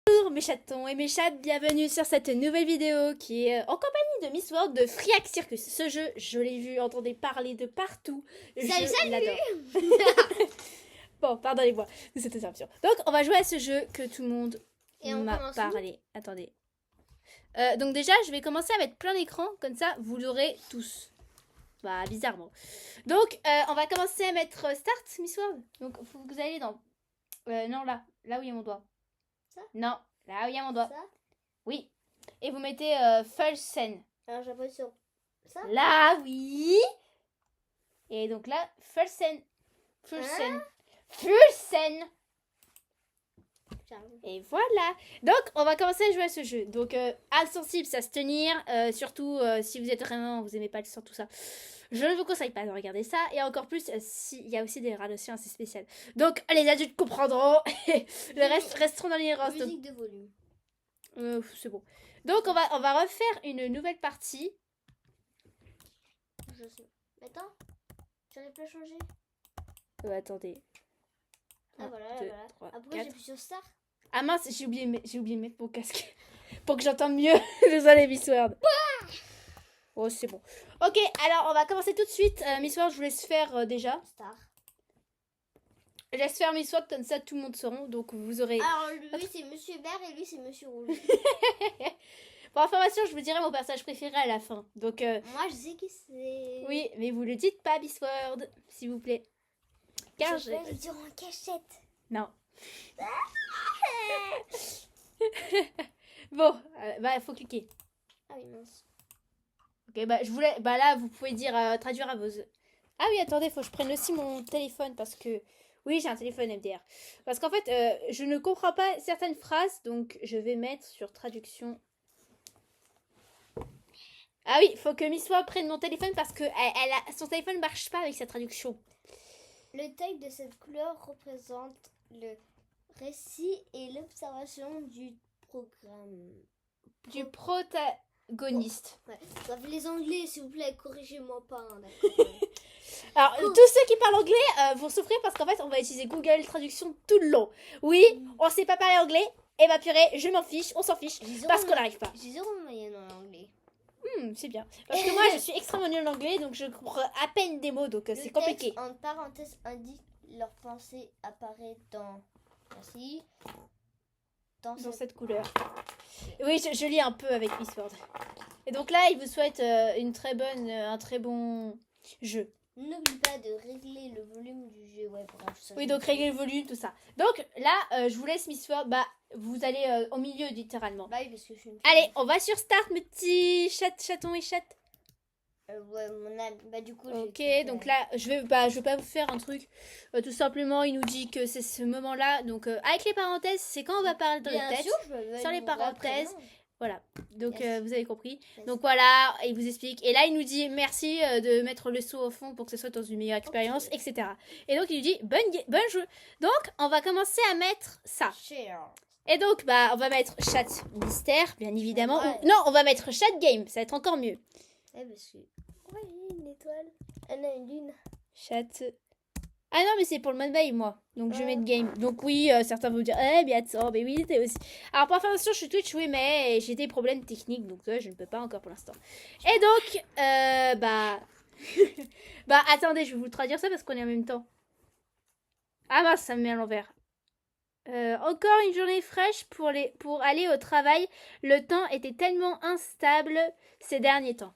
Bonjour mes chatons et mes chattes, bienvenue sur cette nouvelle vidéo qui est en compagnie de Miss World de Friac Circus. Ce jeu, je l'ai vu, entendez parler de partout. Je l'adore. Bon, pardonnez-moi de cette interruption. Donc, on va jouer à ce jeu que tout le monde m'a parlé. Attendez. Donc déjà, je vais commencer à mettre plein d'écran, comme ça, vous l'aurez tous. Bah, bizarrement. Donc, on va commencer à mettre Start, Miss World. Donc, vous allez dans... non, là où il y a mon doigt. Ça? Non, là où il y a mon doigt. Ça? Oui. Et vous mettez Full Scene. Alors j'appuie sur ça. Là, oui. Et donc là, Full Scene. Full Scene. Full Scene. Et voilà. Donc, on va commencer à jouer à ce jeu. Donc, insensible, ça se tenir. Surtout, si vous êtes vraiment, vous aimez pas le son, tout ça. Je ne vous conseille pas de regarder ça. Et encore plus, s'il y a aussi des radiations assez spéciales. Donc, les adultes comprendront. Le reste resteront dans les rostes. Musique de volume. C'est bon. Donc, on va refaire une nouvelle partie. Je sais. Attends. J'arrive pas à changer. Attendez. Ah voilà, 2, voilà. 3, Après 4. j'appuie sur Start. Ah mince, j'ai oublié de mettre mon casque. Pour que j'entende mieux. Désolée, Miss Word. Oh, c'est bon. Ok, alors on va commencer tout de suite. Miss Word, je vous laisse faire déjà. Start. Je laisse faire Miss Word, comme ça tout le monde saura. Donc vous aurez... Alors lui c'est Monsieur Vert et lui c'est Monsieur Rouge. Pour information, je vous dirai mon personnage préféré à la fin. Donc... Moi je sais qui c'est. Oui, mais vous le dites pas, Miss Word, s'il vous plaît. Car je vais le dire en cachette. Non. Bon, bah faut cliquer. Ah oui mince. Ok, bah je voulais, bah là vous pouvez dire traduire à vos. Ah oui, attendez, faut que je prenne aussi mon téléphone parce que oui j'ai un téléphone MDR. Parce qu'en fait je ne comprends pas certaines phrases, donc je vais mettre sur traduction. Ah oui, faut que Miss Ward prenne mon téléphone parce que son téléphone marche pas avec sa traduction. Le texte de cette couleur représente le récit et l'observation du programme. Du protagoniste. Ouais. Ça fait les anglais, s'il vous plaît, corrigez-moi pas. Hein, d'accord. Alors, tous ceux qui parlent anglais vont souffrir parce qu'en fait, on va utiliser Google Traduction tout le long. Oui, on sait pas parler anglais. Et bah purée, je m'en fiche, on s'en fiche parce qu'on n'arrive pas. J'ai 0 moyenne en anglais. C'est bien. Parce que moi, je suis extrêmement nulle en anglais, donc je comprends à peine des mots, donc c'est compliqué. En parenthèse indique leur pensée apparaît dans... Merci. Dans cette couleur. Oui, je lis un peu avec Miss Word. Et donc là, il vous souhaite un très bon jeu. N'oublie pas de régler le volume du jeu. Ouais, bref, ça oui, donc régler le volume, tout ça. Donc là, je vous laisse Miss Word. Bah, vous allez au milieu, littéralement. Bah oui, parce que je suis une Allez, on va sur Start, mes petits chatons et chattes. Ouais, mon âme. Bah du coup, ok, donc là, je vais pas vous faire un truc. Tout simplement, il nous dit que c'est ce moment-là. Donc, avec les parenthèses, c'est quand on va parler de la tête. Sur les parenthèses. Voilà, donc vous avez compris. Yes. Donc voilà, il vous explique. Et là, il nous dit merci de mettre le saut au fond pour que ce soit dans une meilleure expérience, okay. etc. Et donc, il nous dit bonne jeu. Donc, on va commencer à mettre ça. Share. Et donc, bah, on va mettre chat mystère, bien évidemment. Ouais. Non, on va mettre chat game, ça va être encore mieux. Ouais, parce que... Ouais, une étoile. Elle a une lune. Chat... Ah non, mais c'est pour le mode veille, moi. Donc, je vais mettre game. Donc, oui, certains vont me dire, bien attends, mais oui, t'es aussi. Alors, pour information, je suis Twitch, oui, mais j'ai des problèmes techniques, donc je ne peux pas encore pour l'instant. Et donc, bah, attendez, je vais vous traduire ça parce qu'on est en même temps. Ah mince, ça me met à l'envers. Encore une journée fraîche pour aller au travail. Le temps était tellement instable ces derniers temps.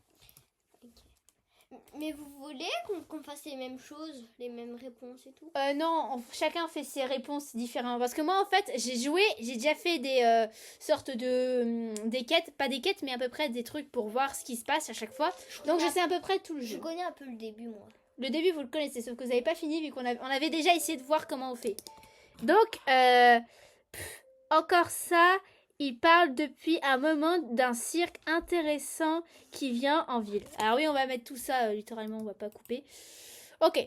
Mais vous voulez qu'on fasse les mêmes choses, les mêmes réponses et tout? Non, chacun fait ses réponses différemment. Parce que moi, en fait, j'ai déjà fait des sortes de... des quêtes, pas des quêtes, mais à peu près des trucs pour voir ce qui se passe à chaque fois. Donc, je sais à peu près tout le jeu. Je connais un peu le début, moi. Le début, vous le connaissez, sauf que vous n'avez pas fini, vu qu'on avait déjà essayé de voir comment on fait. Donc, encore ça... Il parle depuis un moment d'un cirque intéressant qui vient en ville. Alors oui, on va mettre tout ça, littéralement, on va pas couper. Ok.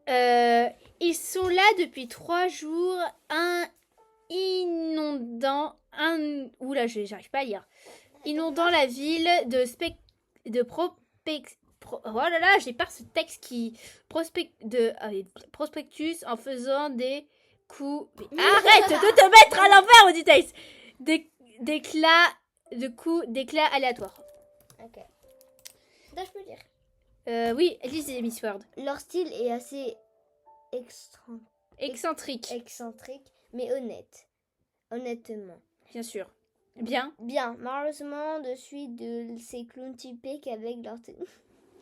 Ils sont là depuis 3 jours, Oula, j'arrive pas à lire. Inondant la ville oh là là, j'ai pas ce texte qui... prospectus en faisant des coups... Mais arrête de te mettre à l'envers, Auditex. D'éclats aléatoires. Ok. Là, je peux lire. Oui, lisez Miss Ward. Leur style est assez Excentrique, excentrique, mais honnête. Honnêtement. bien sûr. Bien. Bien, malheureusement, de suite de ces clowns typiques avec leur tenue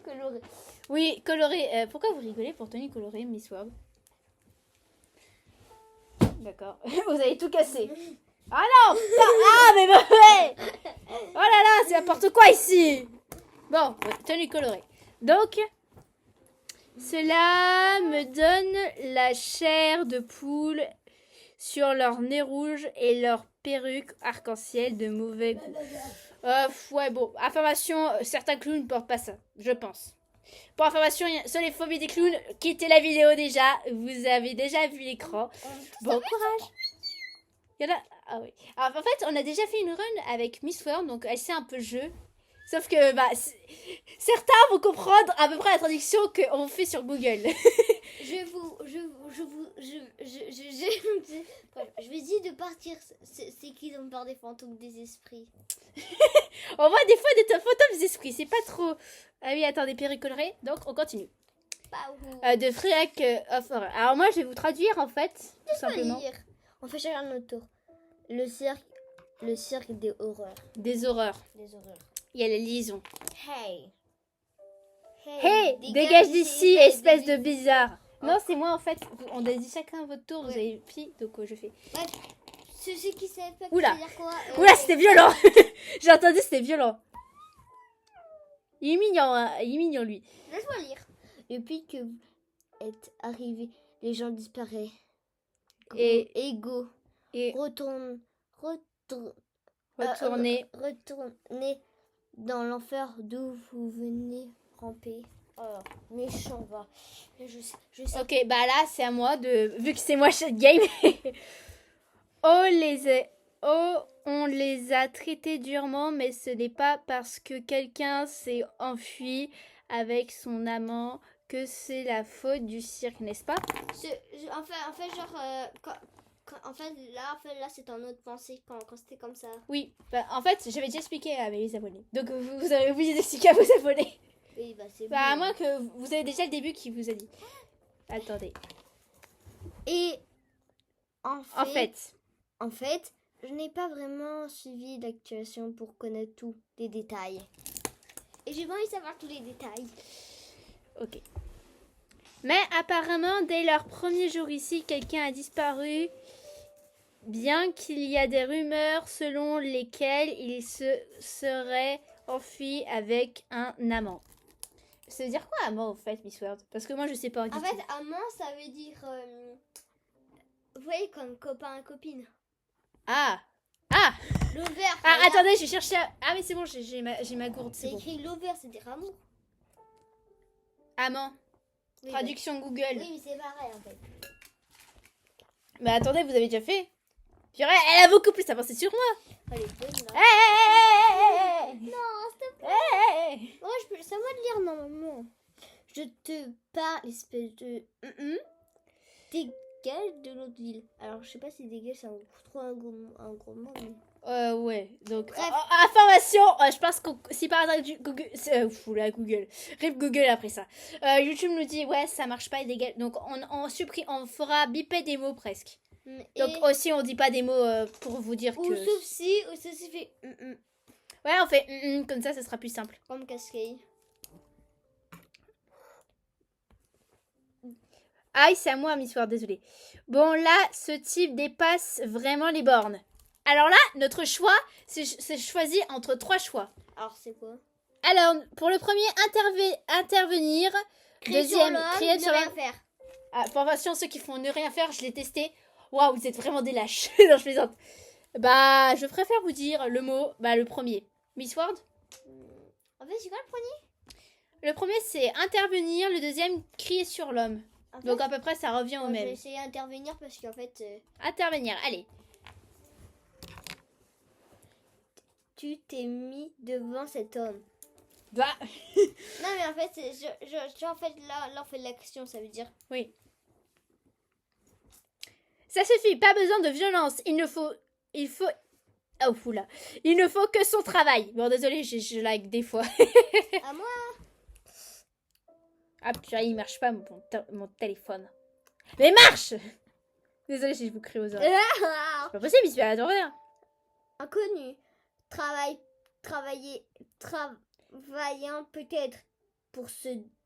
colorée. Oui, coloré. Pourquoi vous rigolez pour tenue colorée, Miss Ward? D'accord. Vous avez tout cassé. Ah non putain, ah mais ouais. Oh là là, c'est n'importe quoi ici. Bon, tenue colorée. Donc, cela me donne la chair de poule sur leur nez rouge et leur perruque arc-en-ciel de mauvais goût. Ouais, bon, information, certains clowns ne portent pas ça, je pense. Pour information, sur les phobies des clowns, quittez la vidéo déjà. Vous avez déjà vu l'écran. Bon courage. Il y en a... Ah oui. Alors, en fait, on a déjà fait une run avec Miss Worm, donc elle sait un peu le jeu. Sauf que certains vont comprendre à peu près la traduction qu'on fait sur Google. Je vais dire de partir. C'est qui ont peur des fantômes, des esprits. On voit des fois des fantômes esprits, c'est pas trop... Ah oui, attendez, perruque colorée. Donc, on continue. De Friac of Horror. Alors moi, je vais vous traduire, en fait, tout simplement. On fait chacun notre tour. Le cirque des horreurs. Des horreurs. Des horreurs. Il y a la liaison. Hey, Hey, dégage d'ici, espèce de bizarre. Non, c'est moi, en fait. On a dit chacun votre tour, vous avez pris, donc je fais... Ouais. Ceux qui savent pas Oula. dire quoi. Oula, c'était violent. J'ai entendu, c'était violent. Il est mignon, hein. Il est mignon, lui. Laisse-moi lire. Depuis que vous êtes arrivé, les gens disparaissent. Et Retournez dans l'enfer d'où vous venez ramper. Oh, méchant, va. Je sais. Ok, bah là, c'est à moi de... Vu que c'est moi, Shot Game. On les a traités durement, mais ce n'est pas parce que quelqu'un s'est enfui avec son amant que c'est la faute du cirque, n'est-ce pas? En fait, genre... là, c'est en autre pensée quand c'était comme ça. Oui, bah, en fait, j'avais déjà expliqué à mes abonnés. Donc, vous avez oublié d'expliquer à vos abonnés. Oui, bah c'est Bah, à bon. moins que vous avez déjà le début qui vous a dit. Attendez. Et En fait, je n'ai pas vraiment suivi l'actuation pour connaître tous les détails. Et j'ai pas envie de savoir tous les détails. ok. Mais apparemment, dès leur premier jour ici, quelqu'un a disparu. Bien qu'il y a des rumeurs selon lesquelles il se serait enfui avec un amant. Ça veut dire quoi amant au fait, Miss Ward? Parce que moi je sais pas. En fait, amant, ça veut dire... vous voyez, comme copain et copine. Ah. Lover. Ah, attendez, je cherche. Ah, mais c'est bon, j'ai ma gourde, c'est C'est bon. écrit lover, c'est dire amour. Amant. Oui, Traduction Google. Oui, mais c'est pareil en fait. Mais attendez, vous avez déjà fait? Purée, elle a beaucoup plus avancé sur moi. Elle est bonne là. Hey. Non, s'il te plaît. Hey. Ouais, c'est à moi de lire normalement. Je te parle, espèce de... Dégage de notre ville. Alors, je sais pas si dégage, c'est trop un gros mot, mais... Ouais, donc... Bref. Information, je pense que si par hasard Google... Google. Rip Google après ça. YouTube nous dit, ouais, ça marche pas, illégal. Donc, on supprime, on fera biper des mots presque. Donc, aussi, on dit pas des mots pour vous dire ou que... sauf si fait... Ouais, on fait comme ça sera plus simple. Comme cascade. Aïe, c'est à moi, Miss Ward, désolée. Bon, là, ce type dépasse vraiment les bornes. Alors là, notre choix, c'est choisi entre 3 choix. Alors, c'est quoi? Alors, pour le premier, intervenir. Deuxième, crier sur l'homme. Faire. Ah, pour information, ceux qui font ne rien faire, je l'ai testé. Waouh, vous êtes vraiment des lâches. Non, je plaisante. Bah, je préfère vous dire le mot, le premier. Miss Ward? En fait, c'est quoi le premier? Le premier, c'est intervenir. Le deuxième, crier sur l'homme. En fait, Donc, à peu près, ça revient au je même. vais essayer d'intervenir parce qu'en fait... Intervenir, allez. Tu t'es mis devant cet homme. Bah. Non, mais en fait, en fait là, on fait de l'action, ça veut dire... Oui. Ça suffit, pas besoin de violence. Il faut... Oh, oula. Il ne faut que son travail. Bon, désolé, je like des fois. À moi. Ah, purée, il marche pas, mon téléphone. Mais marche! Désolé si je vous crie aux oreilles. C'est pas possible, il se fait rien. Inconnu. Travaillant peut-être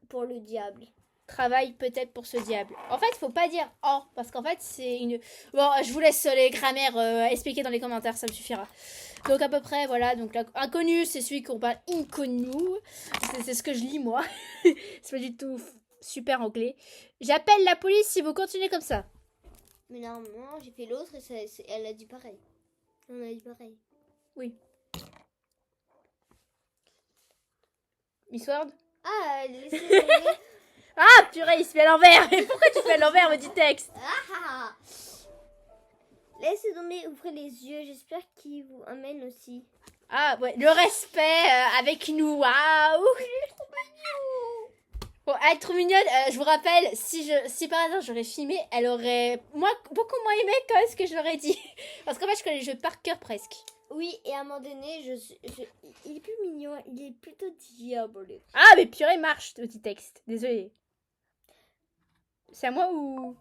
pour le diable. Travaille peut-être pour ce diable. En fait, faut pas dire oh, parce qu'en fait, c'est une... Bon, je vous laisse les grammaires expliquer dans les commentaires, ça me suffira. Donc, à peu près, voilà. Donc, inconnu, c'est celui qu'on parle inconnu. C'est ce que je lis, moi. C'est pas du tout super anglais. J'appelle la police si vous continuez comme ça. Mais normalement, j'ai fait l'autre et elle a dit pareil. On a dit pareil. Oui. Miss Ward? Ah, laissez tomber. Ah, purée, il se fait à l'envers. Mais pourquoi tu fais à l'envers, me dit texte? Ah, laissez tomber, ouvrez les yeux. J'espère qu'il vous amène aussi. Ah, ouais, le respect avec nous. Waouh! Bon, elle est trop mignonne. Je vous rappelle, si par hasard j'aurais filmé, elle aurait beaucoup moins aimé que ce que je l'aurais dit. Parce qu'en fait, je connais le jeu par cœur presque. Oui, et à un moment donné, il est plus mignon. Il est plutôt diabolique. Ah, mais purée, marche, petit texte. Désolée. C'est à moi ou...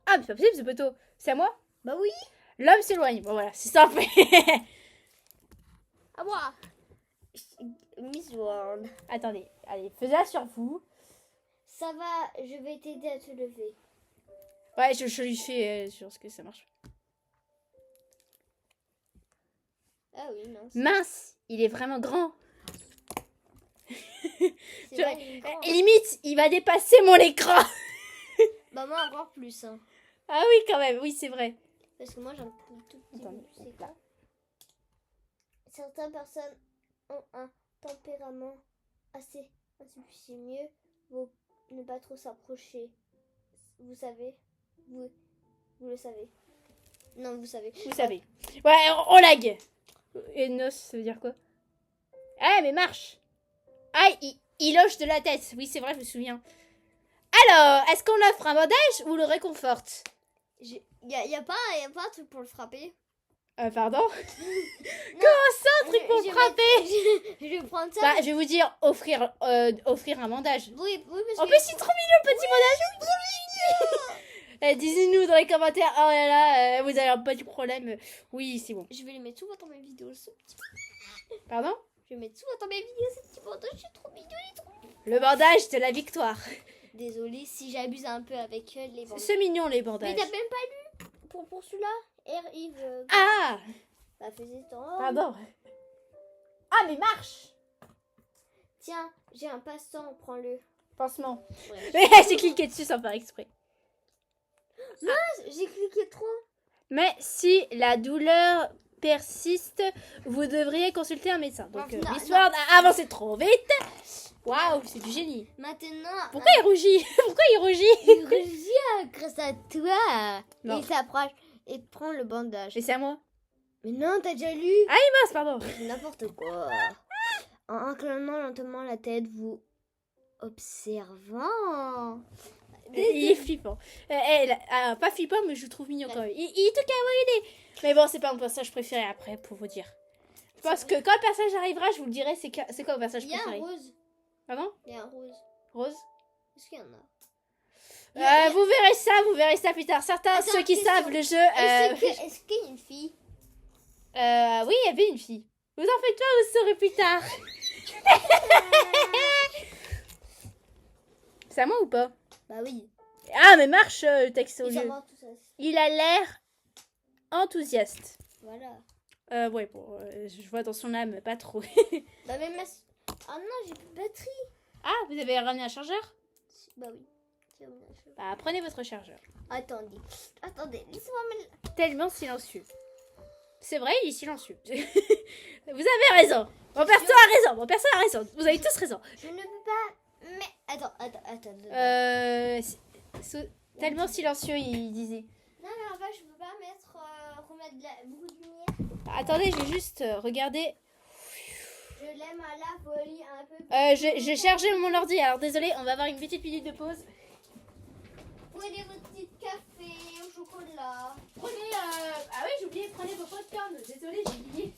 Ah, mais c'est pas possible, ce poteau. C'est à moi? Bah oui. L'homme s'éloigne. Bon, voilà, c'est simple. À moi. Miss World. Attendez, allez, faisez-la sur vous. Ça va, je vais t'aider à te lever. Ouais, je lui fais sur ce que ça marche. Ah oui, non. Mince, il est vraiment grand. C'est pas une grande. Limite, il va dépasser mon écran. Bah moi encore plus. Hein. Ah oui, quand même, oui, c'est vrai. Parce que moi j'ai un tout petit Attendez, peu plus éclat. Certaines personnes ont un tempérament assez mieux vaut ne pas trop s'approcher. Vous savez, vous le savez. Non, vous savez. Vous savez. Ouais, on lag. Et nos, ça veut dire quoi? Ah, mais marche. Ah, il hoche de la tête. Oui, c'est vrai, je me souviens. Alors, est-ce qu'on offre un bandage ou le réconforte? Y a pas un truc pour le frapper. Pardon? Comment ça, un truc pour frapper? Je vais prendre ça. Bah, je vais vous dire, offrir un bandage. Oui, parce En que... plus, c'est trop mignon, le petit bandage. Dites-nous dans les commentaires. Oh là là, vous avez un petit problème. Oui, c'est bon. Je vais les mettre souvent dans mes vidéos. Ce petit... Pardon? Je vais mettre souvent dans mes vidéos ce petit bandage. C'est trop mignon, il est trop mignon. Le bandage de la victoire. Désolée si j'abuse un peu avec les bandages. C'est mignon, les bandages. Mais t'as même pas lu pour celui-là? Yves. Ah! Bah, faisais ton. Pardon. Ah, mais marche! Tiens, j'ai un passe-temps, prends-le. Pansement. Ouais. J'ai cliqué dessus sans faire exprès. J'ai cliqué trop. Mais si la douleur persiste, vous devriez consulter un médecin. Donc, Non, Miss non. Ward a avancé trop vite. Waouh, c'est du génie. Maintenant. Pourquoi il rougit? Pourquoi il rougit? Il revient grâce à toi. Non. Il s'approche et prend le bandage. Mais c'est à moi. Mais non, t'as déjà lu. Ah, il mince, pardon. N'importe quoi. En inclinant lentement la tête, vous observant. Il est flippant. Pas flippant, mais je le trouve mignon quand même. Il est tout kawaii. Mais bon, c'est pas mon personnage préféré après, pour vous dire. Je pense que quand le personnage arrivera, je vous le dirai, c'est quoi mon personnage Il y a préféré. un rose. Pardon? Il y a un rose. Rose? Est-ce qu'il y en a? Vous verrez ça plus tard. Certains, Attends, ceux qui question. savent le jeu... Est-ce qu'il y a une fille? Oui, il y avait une fille. Vous en faites pas, vous saurez plus tard. C'est à moi ou pas? Bah oui. Ah, mais marche le texte au Ils lieu. s'en tout ça. Il a l'air enthousiaste. Voilà. Ouais, bon, je vois dans son âme, pas trop. Bah même ah non, j'ai plus de batterie. Ah, vous avez ramené un chargeur? Bah oui. J'ai ramené un chargeur. Bah, prenez votre chargeur. Attendez, laissez-moi me... Tellement silencieux. C'est vrai, il est silencieux. Vous avez raison. Mon perso a raison. Vous avez tous raison. Je ne peux pas... Mais... Attends. Tellement silencieux, il disait. Non, mais en fait, je peux pas remettre beaucoup de lumière. Attendez, je vais juste regarder. Je l'aime à la folie un peu. J'ai chargé mon ordi, alors désolé, on va avoir une petite minute de pause. Prenez votre petit café au chocolat. chocolat. Prenez... Ah oui, j'ai oublié, prenez vos popcorn. Désolée, j'ai oublié.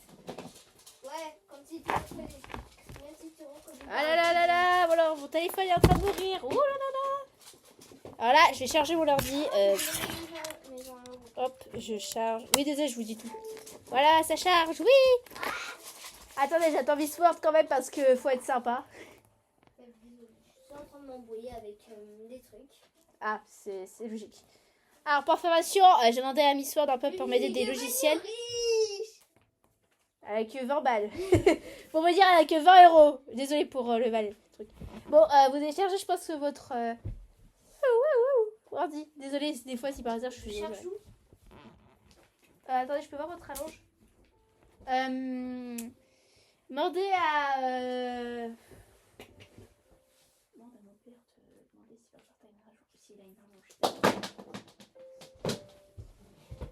Ouais, comme si tu refais même si tu reconnais. Ah là là là là, voilà, mon téléphone est en train de mourir. Oh là là là. Alors là, je vais charger mon ordi. Hop, je charge. Oui, désolé, je vous dis tout. Voilà, ça charge, oui. Attendez, j'attends Missword quand même parce que faut être sympa. Je suis en train de m'embrouiller avec des trucs. Ah, c'est logique. Alors, pour information, j'ai demandé à Missword un peu pour m'aider des logiciels. Elle a que 20 balles. Pour me dire, elle a que 20 euros. Désolée pour le truc. Bon, vous avez chargé, je pense, que votre ordi. Désolée, des fois, si par hasard, je suis... attendez, je peux voir votre allonge. Demandez à... Demande à mon père de demander si par hasard t'as une rallonge, s'il a une rallonge.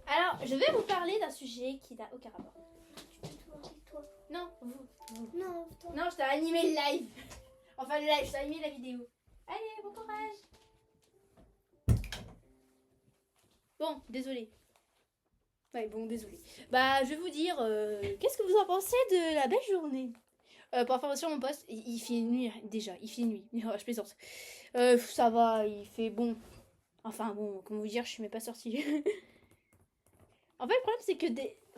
Alors, je vais vous parler d'un sujet qui n'a aucun rapport. Toi. Non, vous. Non, toi. Non, je t'ai animé le live. Enfin, le live, je t'ai animé la vidéo. Allez, bon courage. Bon, désolé. Ouais, bon, désolé. Bah, je vais vous dire, qu'est-ce que vous en pensez de la belle journée? Pour information, mon poste, il fait nuit déjà. Il fait nuit. Oh, je plaisante. Ça va, il fait bon. Enfin, bon, comment vous dire, je suis même pas sortie. En fait, le problème, c'est que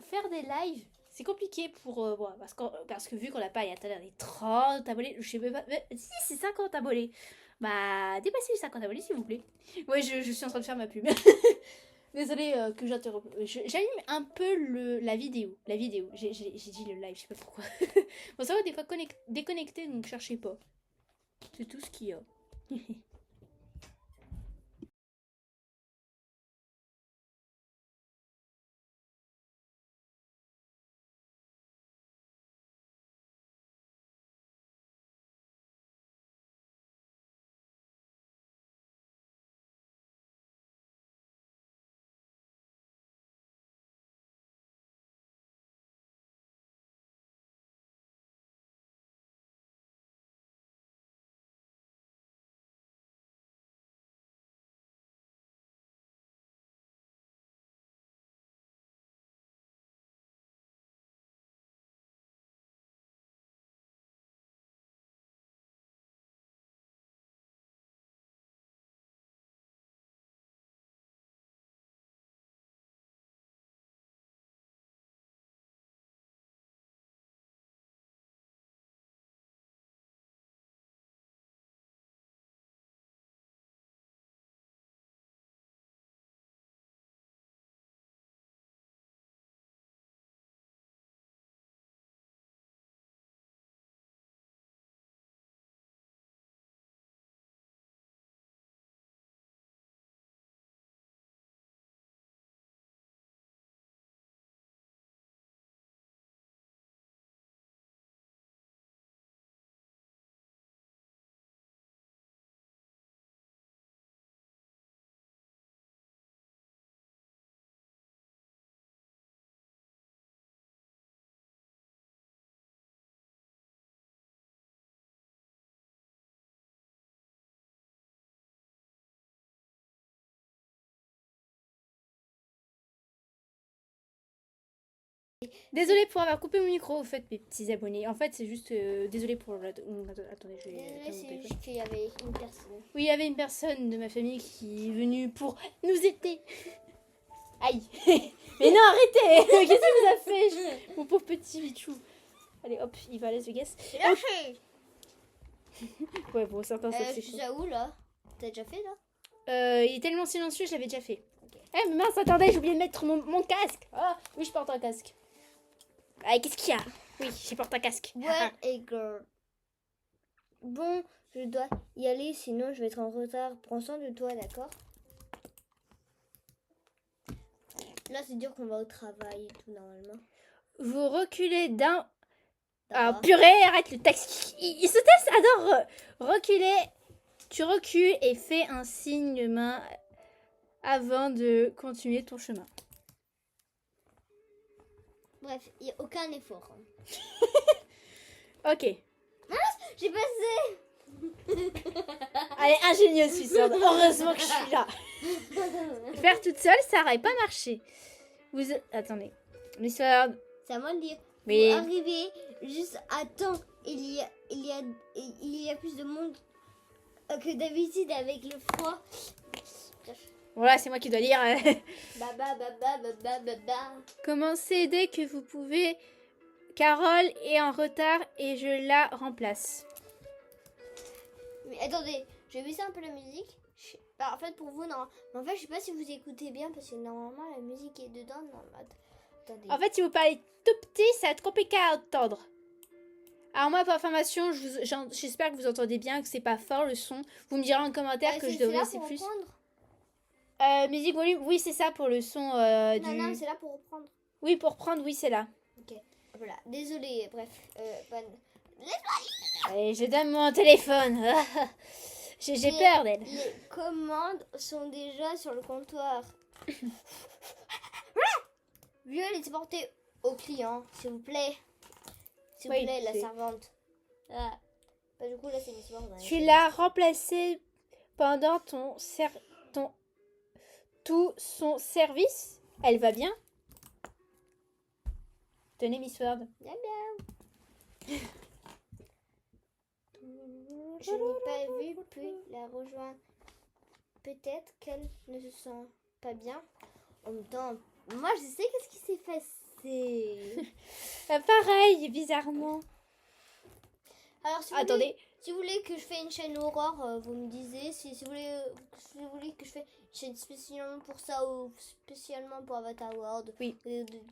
faire des lives, c'est compliqué pour... bon, parce que vu qu'on n'a pas les 30 abonnés, je sais même pas... Si, c'est 50 abonnés. Bah, dépassez les 50 abonnés, s'il vous plaît. Ouais, je suis en train de faire ma pub. Désolée que j'interromps. J'anime un peu la vidéo. La vidéo. J'ai dit le live, je sais pas pourquoi. Bon, ça va des fois déconnecté, donc cherchez pas. C'est tout ce qu'il y a. Désolée pour avoir coupé mon micro, au fait, mes petits abonnés. En fait, c'est juste... désolée pour... Attendez, je vais... Désolée, c'est juste qu'il y avait une personne. Oui, il y avait une personne de ma famille qui est venue pour nous aider. Aïe. Mais non, arrêtez. Qu'est-ce que vous avez fait, mon pauvre petit bichou. Allez, hop, il va à Las Vegas. Lâchez. Ouais, bon, certains ça Je suis à où, là? T'as déjà fait, là? il est tellement silencieux, je l'avais déjà fait. Ok. Eh, mais mince, attendez, j'ai oublié de mettre mon casque. Ah, oui, je porte un casque. Ah, qu'est-ce qu'il y a? Oui, je porte un casque. Well, hey girl. Bon, je dois y aller, sinon je vais être en retard. Prends soin de toi, d'accord? Là, c'est dur qu'on va au travail et tout, normalement. Vous reculez d'un... Ah, D'accord. purée, arrête le taxi. Il se teste, adore reculer. Tu recules et fais un signe de main avant de continuer ton chemin. Bref, il n'y a aucun effort. Ok. J'ai passé. Elle est ingénieuse, Swissword. Heureusement que je suis là. Faire toute seule, ça n'aurait pas marché. Attendez. Swissword. C'est à moi de dire. Oui. Vous arrivez juste à temps. Il y a plus de monde que d'habitude avec le froid. Voilà, c'est moi qui dois lire. Ba ba ba ba ba ba ba ba. Commencez dès que vous pouvez. Carole est en retard et je la remplace. Mais attendez, je vais baisser un peu la musique. En fait, pour vous, non. Mais en fait, je sais pas si vous écoutez bien parce que normalement la musique est dedans. Non, attendez. En fait, si vous parlez tout petit, ça va être compliqué à entendre. Alors moi, pour information, j'espère que vous entendez bien, que c'est pas fort le son. Vous me direz en commentaire que je devrais laisser plus. Musique volume, oui, c'est ça pour le son Non, c'est là pour reprendre. Oui, pour reprendre, oui, c'est là. Ok, voilà. Désolée, bref. Allez, je donne mon téléphone. J'ai peur d'elle. Les commandes sont déjà sur le comptoir. Veuillez les porter au client, s'il vous plaît. S'il vous plaît, la servante. Ah. Bah, du coup, là, c'est l'histoire. Tu l'as remplacé pendant tout son service. Elle va bien? Tenez, Miss Word. Bien, bien. Je n'ai pas vu puis la rejoindre. Peut-être qu'elle ne se sent pas bien. En même temps, moi, je sais qu'est-ce qui s'est passé. Pareil, bizarrement. Alors, si vous voulez que je fasse une chaîne horreur, vous me disiez. Si vous voulez que je fasse une chaîne spécialement pour ça ou spécialement pour Avatar World. Oui.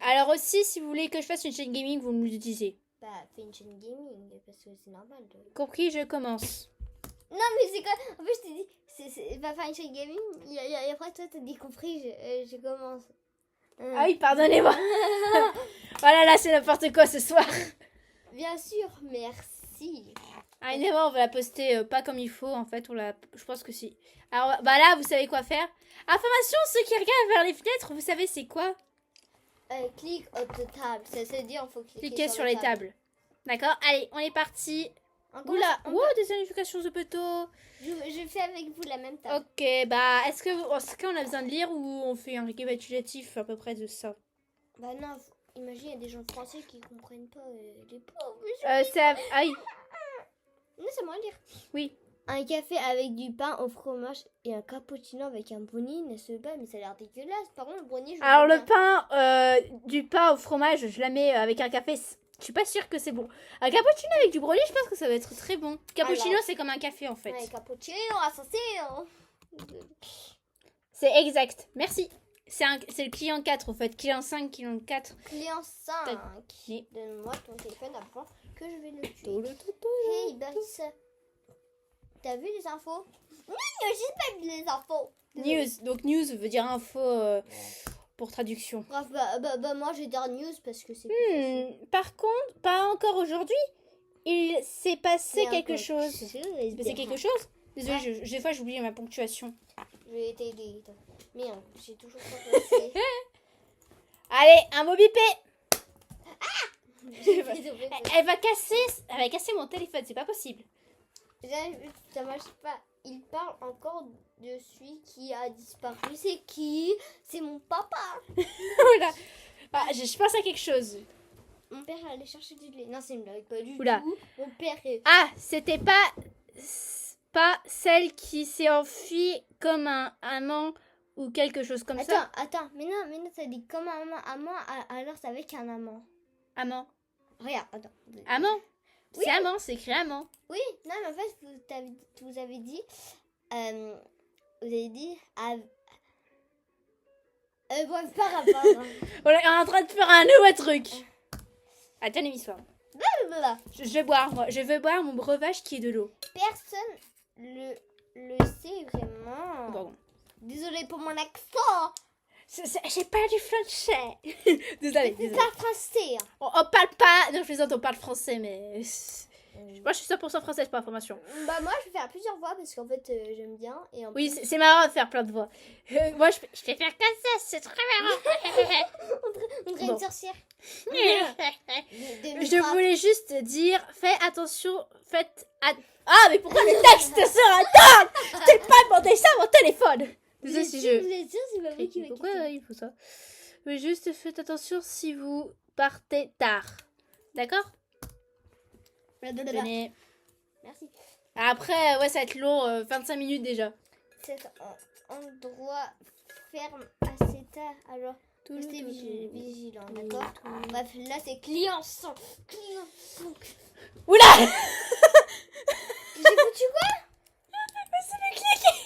Alors aussi, si vous voulez que je fasse une chaîne gaming, vous me le disiez. Bah, fais une chaîne gaming, parce que c'est normal. Compris, je commence. Non, mais c'est quoi? En fait, je t'ai dit, c'est pas faire une chaîne gaming. Et après, toi, t'as dit compris, je commence. Ah oui, pardonnez-moi. Voilà, là, c'est n'importe quoi ce soir. Bien sûr, merci. Ah, évidemment, on va la poster pas comme il faut, en fait. Je pense que si. Alors, bah là, vous savez quoi faire. Information, ceux qui regardent vers les fenêtres, vous savez c'est quoi? Clique autre table. Ça veut dire qu'il faut cliquer sur les tables. D'accord? Allez, on est parti. Oula, des notifications de poteau. Je fais avec vous la même table. Ok, bah, est-ce qu'on a besoin de lire ou on fait un récapitulatif à peu près de ça? Bah non, imagine, il y a des gens français qui comprennent pas les pauvres. Aïe. Non, c'est moi à lire. Oui. Un café avec du pain au fromage et un cappuccino avec un brownie, n'est-ce pas? Mais ça a l'air dégueulasse. Par contre, le brownie, alors le pain, du pain au fromage, je la mets avec un café. Je suis pas sûre que c'est bon. Un cappuccino avec du brownie, je pense que ça va être très bon. Cappuccino, c'est comme un café en fait. Ouais, cappuccino, associé. C'est exact. Merci. C'est le client 4 en fait. Client 5, client 4. Client 5. Donne-moi ton téléphone avant que je vais le tuer. Hey, Baris. T'as vu les infos? Non, j'ai pas vu les infos. News. Donc news veut dire info pour traduction. Bref, bah moi je vais dire news parce que c'est par contre, pas encore aujourd'hui. Il s'est passé quelque chose. Il s'est passé quelque chose? Désolée, des fois j'oublie ma ponctuation. Je vais t'aider. Merde, j'ai toujours pas passé. Allez, un mot bipé. Ah, elle va casser mon téléphone, c'est pas possible. Ça marche pas. Il parle encore de celui qui a disparu. C'est qui? C'est mon papa. Voilà. Ah, je pense à quelque chose. Mon père allait chercher du lait. Non, c'est une blague, pas du tout. Mon père est... Ah, c'était pas celle qui s'est enfuie comme un amant ou quelque chose comme ça. Attends. Mais non, ça dit comme un amant, alors c'est avec un amant. Amant. Regarde, attends. Amant. Oui. C'est amant, c'est écrit amant. Oui, non, mais en fait, vous avez dit... bref, pas rapport. On est en train de faire un nouveau truc. Attends l'émission. Je veux boire mon breuvage qui est de l'eau. Personne le sait vraiment. Pardon. Désolée pour mon accent. J'ai pas du français. Désolée. C'est pas français. On parle pas. Non, je plaisante, on parle français, mais Moi, je suis 100% française pour information. Bah moi je vais faire plusieurs voix parce qu'en fait j'aime bien et en Oui, c'est marrant de faire plein de voix. Moi, je vais faire comme ça, c'est très marrant. on dirait Bon. une sorcière. Je voulais juste dire, faites attention, Ah, mais pourquoi le texte se rattrape? Je t'ai pas demandé ça à mon téléphone. Désolée si je... Vous êtes sûr, c'est pas vous qui Pourquoi m'inquiétez. il faut ça? Mais juste faites attention si vous partez tard. D'accord? Tenez. Merci. Après, ouais, ça va être long, 25 minutes déjà. Cet endroit ferme assez tard, alors restez vigilant, d'accord? Bref, là c'est client sans. Oula! J'ai foutu quoi? Mais c'est le cliquer!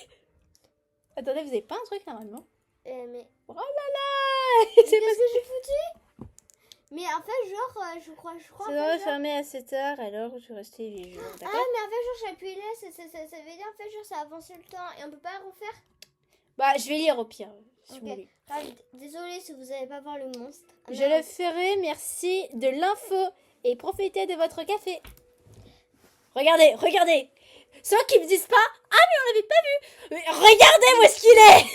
Attendez, vous avez pas un truc normalement? Mais Oh là là! C'est qu'est-ce pas que j'ai foutu? Mais en fait, genre, je crois. Ça en fait, va genre- fermer à 7 heures, alors je vais rester vigilant, Ah, mais d'accord? en fait, genre, j'ai appuyé là, ça veut dire en fait, genre, ça a avancé le temps et on peut pas refaire. Bah, je vais lire au pire, si Ok. vous voulez. Ah, désolée si vous n'allez pas voir le monstre. Ah, Je merde. le ferai, merci de l'info et profitez de votre café. Regardez, regardez. Ceux qui me disent pas, ah mais on l'avait pas vu. Mais regardez où est-ce qu'il est.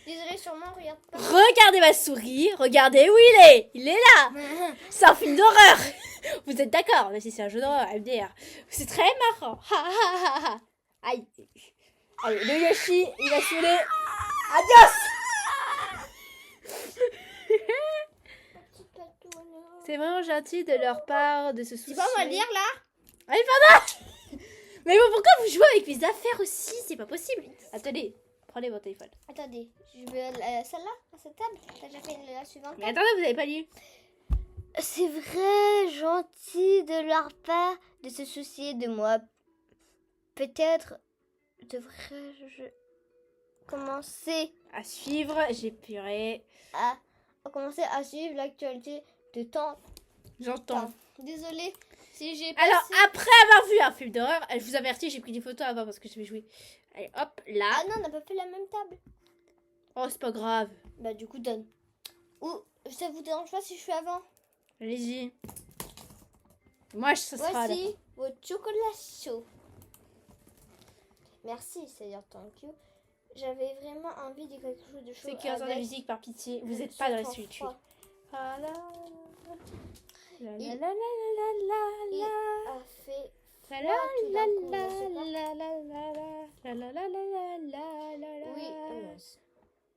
Désolée, sûrement, regarde pas. Regardez ma souris, regardez où il est. Il est là. C'est un film d'horreur. Vous êtes d'accord? Mais si c'est un jeu d'horreur, MDR. C'est très marrant. Ha, ha, ha, ha. Aïe. Allez, le Yoshi, il va saouler. Adios. C'est vraiment gentil de leur part de se soucier. Tu peux me le dire là? Allez, pardon. Mais bon, pourquoi vous jouez avec mes affaires aussi? C'est pas possible. Attendez, prenez votre téléphone. Attendez, je vais celle-là, à cette table. T'as déjà fait la suivante? Mais attendez, vous avez pas lu. C'est vrai gentil de leur part de se soucier de moi. Peut-être devrais-je commencer À suivre, j'ai puré. à commencer à suivre l'actualité de temps. J'entends. Désolée si j'ai Alors, passé... après avoir vu un film d'horreur, je vous avertis, j'ai pris des photos avant parce que je vais jouer. Allez, hop, là. Ah non, on n'a pas fait la même table. Oh, c'est pas grave. Bah du coup, donne. Ou ça vous dérange pas si je fais avant? Allez-y. Moi, ce sera là. Voici votre chocolat chaud. Merci, c'est-à-dire thank you. J'avais vraiment envie de quelque chose de chaud. C'est 15 ans de avec musique, par pitié. Vous le êtes pas dans les sucre solitudes. froid. Ah là. La la Il- la la la la Il la. a fait La froid tout d'un coup, la n'est-ce pas? la la la la la la la la la la la. Oui,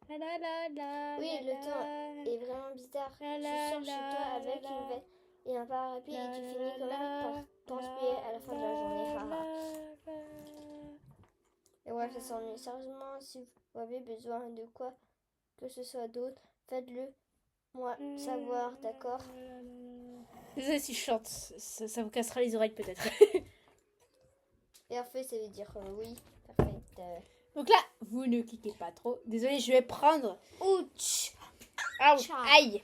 La la la la oui, la le la. temps est vraiment bizarre. La Tu la sors chez la toi avec la une veste et un parapluie et tu finis quand même par transpirer à la fin de la journée. Haha. Et ouais, ça s'ennuie. Sérieusement, si vous avez besoin de quoi que ce soit d'autre, faites-le moi savoir, d'accord? Désolée si je chante, ça vous cassera les oreilles peut-être. Parfait, ça veut dire oui. Parfait. Donc là, vous ne cliquez pas trop. Désolée, je vais prendre. Ouch! Ouch, aïe.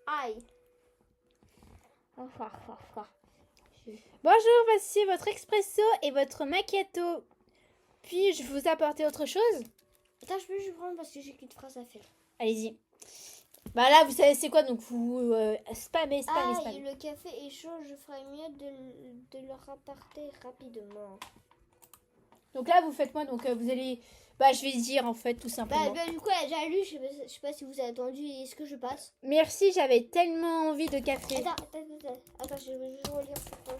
Aïe! Bonjour, voici votre expresso et votre macchiato. Puis-je vous apporter autre chose? Attends, je peux juste prendre parce que j'ai qu'une phrase à faire. Allez-y. Bah là, vous savez c'est quoi, donc vous spammez. Le café est chaud, je ferais mieux de le rapporter rapidement. Donc là, vous faites moi, donc vous allez... Bah, je vais dire en fait, tout simplement. Bah, du coup, elle a déjà lu, je sais pas si vous avez entendu, est-ce que je passe? Merci, j'avais tellement envie de café. Attends, je vais juste relire pour toi.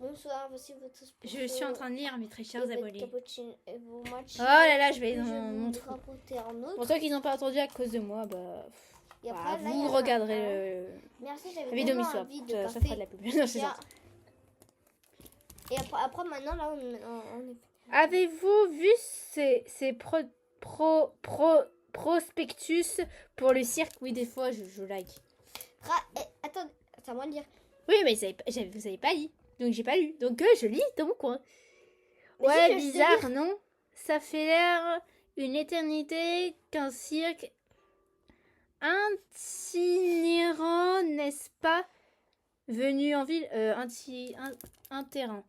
Bonsoir, voici votre Je suis en train de lire, mes très chers abonnés. Oh Oh là là, je vais je dans vous mon trou. rapporter un autre. Pour ceux qui n'ont pas entendu à cause de moi, bah... Et bah, après, là, il y vous en a regarderez un. le... Merci, la j'avais vidéo tellement Miss Wap. envie de Ça café. fera de la pub. Non, c'est Et, ça. et après, maintenant, là, on est... Avez-vous vu ces prospectus pour le cirque? Oui, des fois, je like. Attends, c'est à moi de lire. Oui, mais vous avez pas lu. Donc, j'ai pas lu. Donc, je lis dans mon coin. Mais Ouais, si, je sais bizarre, non? Ça fait l'air une éternité qu'un cirque itinérant, n'est-ce pas? Venu en ville, un terrain.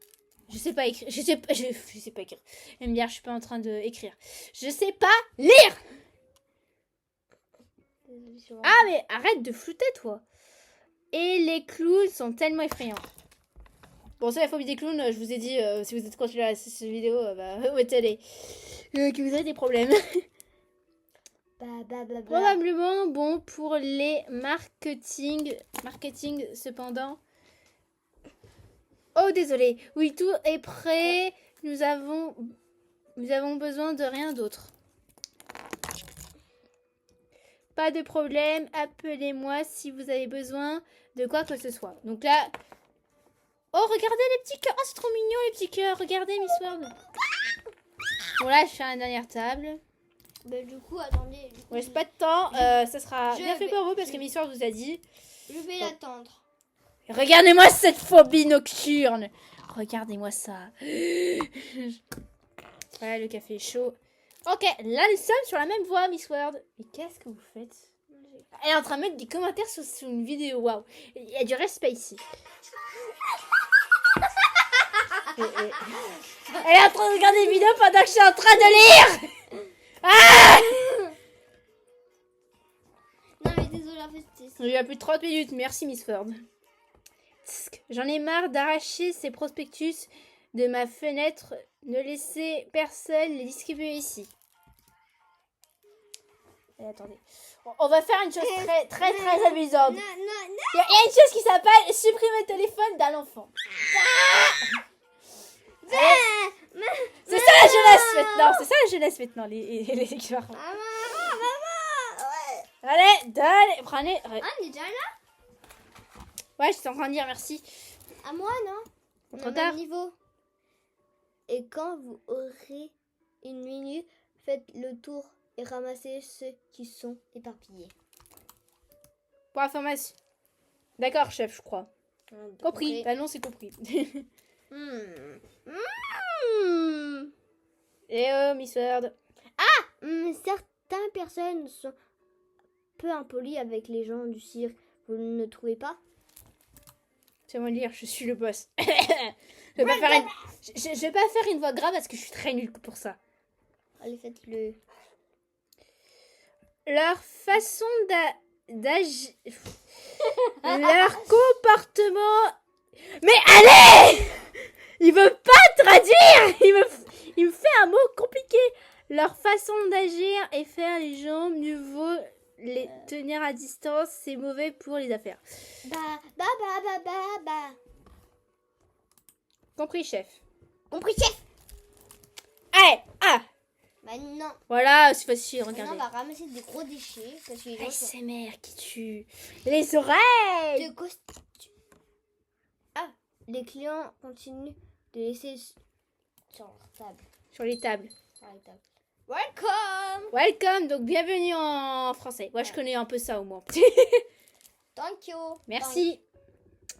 Je sais pas écrire. Je sais pas écrire. MDR, je suis pas en train d'écrire. Je sais pas lire. Ah, mais arrête de flouter, toi. Et les clowns sont tellement effrayants. Bon, c'est la phobie des clowns, je vous ai dit, si vous êtes continué à cette vidéo, mettez-les. Que vous avez des problèmes. Probablement bon pour les marketing, cependant. Oh, désolé. Oui, tout est prêt. Nous avons besoin de rien d'autre. Pas de problème. Appelez-moi si vous avez besoin de quoi que ce soit. Donc là... Oh, regardez les petits cœurs. Oh, c'est trop mignon, les petits cœurs. Regardez, Miss World. Bon, là, je fais une dernière table. Bah, du coup, attendez. Ouais, j'ai pas de temps. Ça sera bien fait pour vous parce que Miss World vous a dit. Je vais l'attendre. Regardez-moi cette phobie nocturne. Regardez-moi ça. Voilà, le café est chaud. Ok, là, nous sommes sur la même voie, Miss World. Mais qu'est-ce que vous faites? Elle est en train de mettre des commentaires sous une vidéo. Waouh. Il y a du respect ici. Elle est en train de regarder des vidéos pendant que je suis en train de lire. Ah! Non mais désolé, en fait Il y a plus de 30 minutes. Merci, Miss Ford. J'en ai marre d'arracher ces prospectus de ma fenêtre. Ne laissez personne les distribuer ici. Et attendez. On va faire une chose très amusante. Il y a une chose qui s'appelle supprimer le téléphone d'un enfant. C'est ça la jeunesse maintenant. C'est ça la jeunesse maintenant, les équipements. Allez, donnez, prenez. Ah, on est déjà là? Ouais, je suis en train de dire merci. À moi, non? Trop tard. Niveau. Et quand vous aurez une minute, faites le tour et ramassez ceux qui sont éparpillés. Pour information. D'accord, chef, je crois. Compris. Bah non, c'est compris. Eh oh, Miss Word. Certaines personnes sont peu impolies avec les gens du cirque. Vous ne trouvez pas? C'est moi lire, je suis le boss. Je vais pas faire une voix grave parce que je suis très nulle pour ça. Allez, faites-le. Leur façon d'agir... leur comportement... Mais allez! Il veut pas traduire! Il me fait un mot compliqué. Leur façon d'agir et faire les gens, mieux vaut les tenir à distance. C'est mauvais pour les affaires. Compris, chef. Compris, chef! Allez, ah! Bah non. Voilà, c'est facile, regardez. Maintenant, on va ramasser des gros déchets. Parce que les gens sont... ASMR qui tue. Les oreilles! Les clients continuent de laisser sur leur table. Sur les tables. Sur les tables. Welcome! Welcome, donc bienvenue en français. Moi, je connais un peu ça au moins. Thank you. Merci.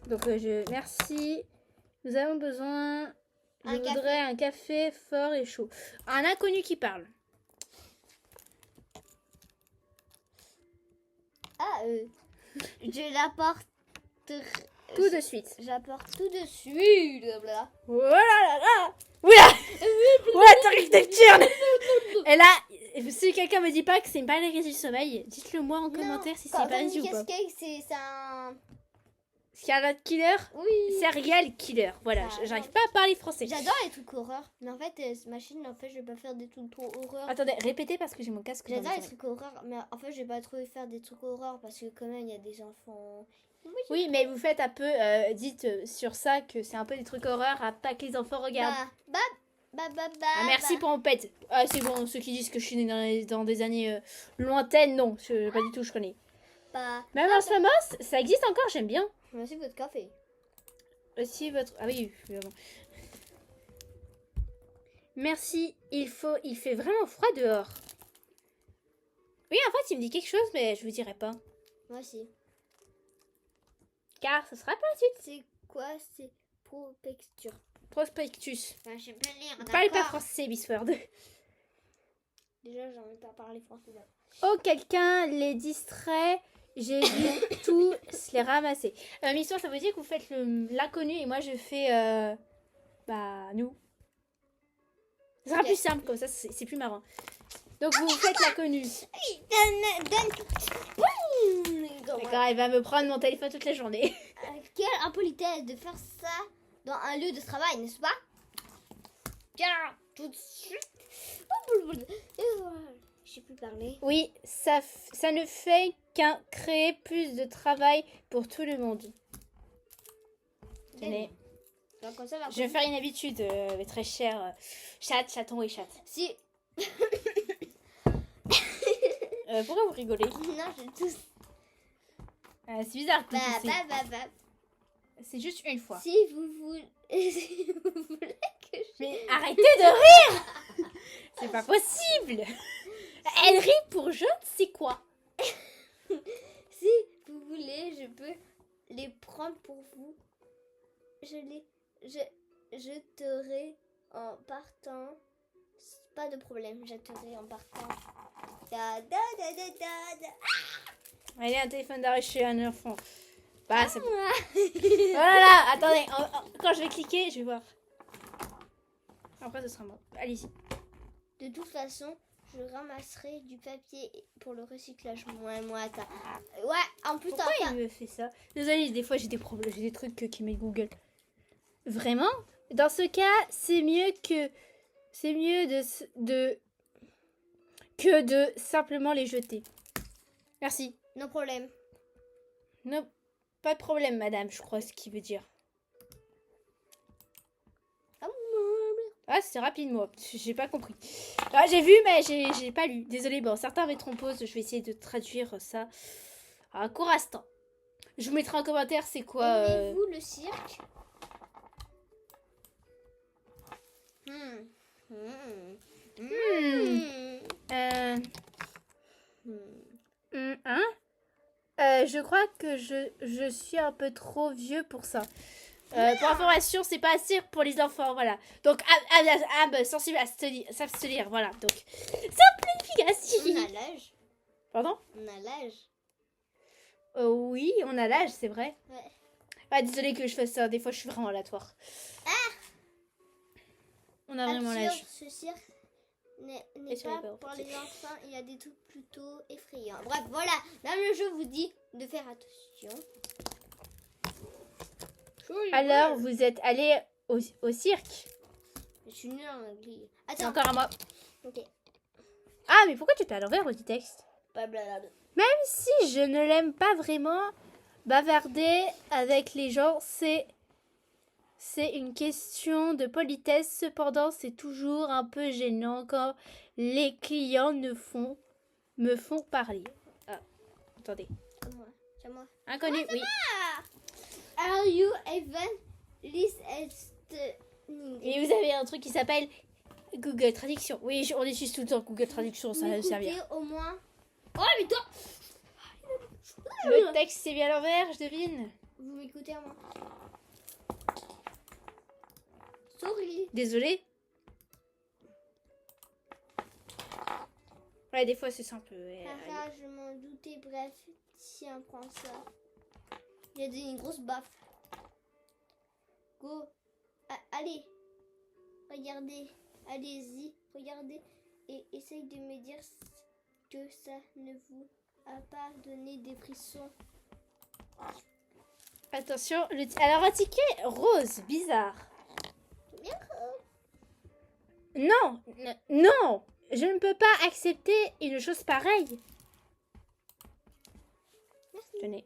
Donc, merci. Nous avons besoin... Je voudrais un café fort et chaud. Un inconnu qui parle. Je l'apporte tout de suite. J'apporte tout de suite. Blabla. Oh là là là. Oula. Oula, t'arrives nocturne. Et là, si quelqu'un me dit pas que c'est une paralysie du sommeil, dites-le moi en commentaire si c'est une paralysie ou pas. C'est un... Scarlet Killer? Oui. Serial Killer. Voilà, j'arrive pas à parler français. J'adore les trucs horreur. Mais en fait, cette machine, en fait, je vais pas faire des trucs trop horreur. Attendez, répétez parce que j'ai mon casque. J'adore les trucs horreur. Mais en fait, je vais pas trop faire des trucs horreur parce que quand même, il y a des enfants. Oui, mais vous faites un peu, dites sur ça que c'est un peu des trucs horreur à pas que les enfants regardent. Merci pour mon pet. Ah, c'est bon, ceux qui disent que je suis née dans des années lointaines, non, pas du tout, je connais. Même en ce moment, ça existe encore, j'aime bien. Merci votre café. Aussi votre... Ah oui, évidemment. Merci, il fait vraiment froid dehors. Oui, en fait, il me dit quelque chose, mais je vous dirai pas. Moi aussi. Car ce sera pas la suite. C'est quoi? C'est prospectus. Prospectus. Enfin, je peux lire. Parlez pas français, Miss Word. Déjà, j'en ai pas parlé français. Oh, quelqu'un les distrait. J'ai dû tous les ramasser. Miss Word, ça veut dire que vous faites l'inconnu et moi je fais nous. Ce sera plus simple comme ça, c'est plus marrant. Donc vous faites l'inconnu. D'accord, elle va me prendre mon téléphone toute la journée. Quelle impolitesse de faire ça dans un lieu de travail, n'est-ce pas? Bien, tout de suite. Je sais plus parler. Oui, ça ne fait qu'un créer plus de travail pour tout le monde. Tenez. Donc, comme ça, Je vais faire une habitude, mes très cher chaton et chatte. Si. Pourquoi vous rigolez? Non, je tousse. C'est bizarre que vous toussez. Bah. C'est juste une fois. Si vous voulez, si vous voulez que je... Mais arrêtez de rire. C'est pas possible. Elle rit pour je ne sais quoi. Si vous voulez, je peux les prendre pour vous. Je t'aurai en partant. Pas de problème, je t'aurai en partant. Da. Elle est un téléphone d'arrêt chez un enfant. Bah, c'est bon. Voilà, attendez. Quand je vais cliquer, je vais voir. Après, ce sera moi. Allez-y. De toute façon, je ramasserai du papier pour le recyclage. Moi, attends. Ouais, en plus, Pourquoi il me fait ça? Désolée, des fois j'ai des problèmes, j'ai des trucs qui met Google. Vraiment? Dans ce cas, c'est mieux que de simplement les jeter. Merci. No problème. Non, pas de problème, madame, je crois ce qu'il veut dire. Ah, c'est rapide, moi. J'ai pas compris. Ah, j'ai vu, mais j'ai pas lu. Désolée, bon, certains mettront pause. Je vais essayer de traduire ça à un court instant. Je vous mettrai en commentaire c'est quoi... Aimez-vous le cirque? Je crois que je suis un peu trop vieux pour ça. Pour information, c'est pas assez pour les enfants, voilà. Donc, sensible à se lire, voilà. Donc, simplification. On a l'âge. Pardon? On a l'âge. Oui, on a l'âge, c'est vrai. Ouais. Ah, désolée que je fasse ça. Des fois, je suis vraiment aléatoire. On a vraiment l'âge. Ce cirque n'est sur les pas bords, pour ok. les enfants. Il y a des trucs plutôt effrayants. Bref, voilà. Dans le jeu, vous dit de faire attention. Alors, vous êtes allé au cirque? Je suis nulle en anglais. C'est Attends. encore à moi. Ok. Ah, mais pourquoi tu t'es à l'envers au texte? Blablabla. Même si je ne l'aime pas vraiment, bavarder avec les gens, c'est une question de politesse. Cependant, c'est toujours un peu gênant quand les clients me font parler. Ah, attendez. C'est moi. Inconnu, oui. Are you even listening? Et vous avez un truc qui s'appelle Google Traduction. Oui, on utilise tout le temps Google Traduction, ça va servir. Au moins. Oh, mais toi! Le texte c'est bien à l'envers, je devine. Vous m'écoutez à moi. Sorry. Désolée. Ouais, des fois c'est simple. Haha, je m'en doutais. Bref, tiens, prends ça. Il y a une grosse baffe. Go. Allez. Regardez. Allez-y. Regardez. Et essaye de me dire que ça ne vous a pas donné des frissons. Attention, alors un ticket rose, bizarre. Bien. Non, non, je ne peux pas accepter une chose pareille. Merci. Tenez.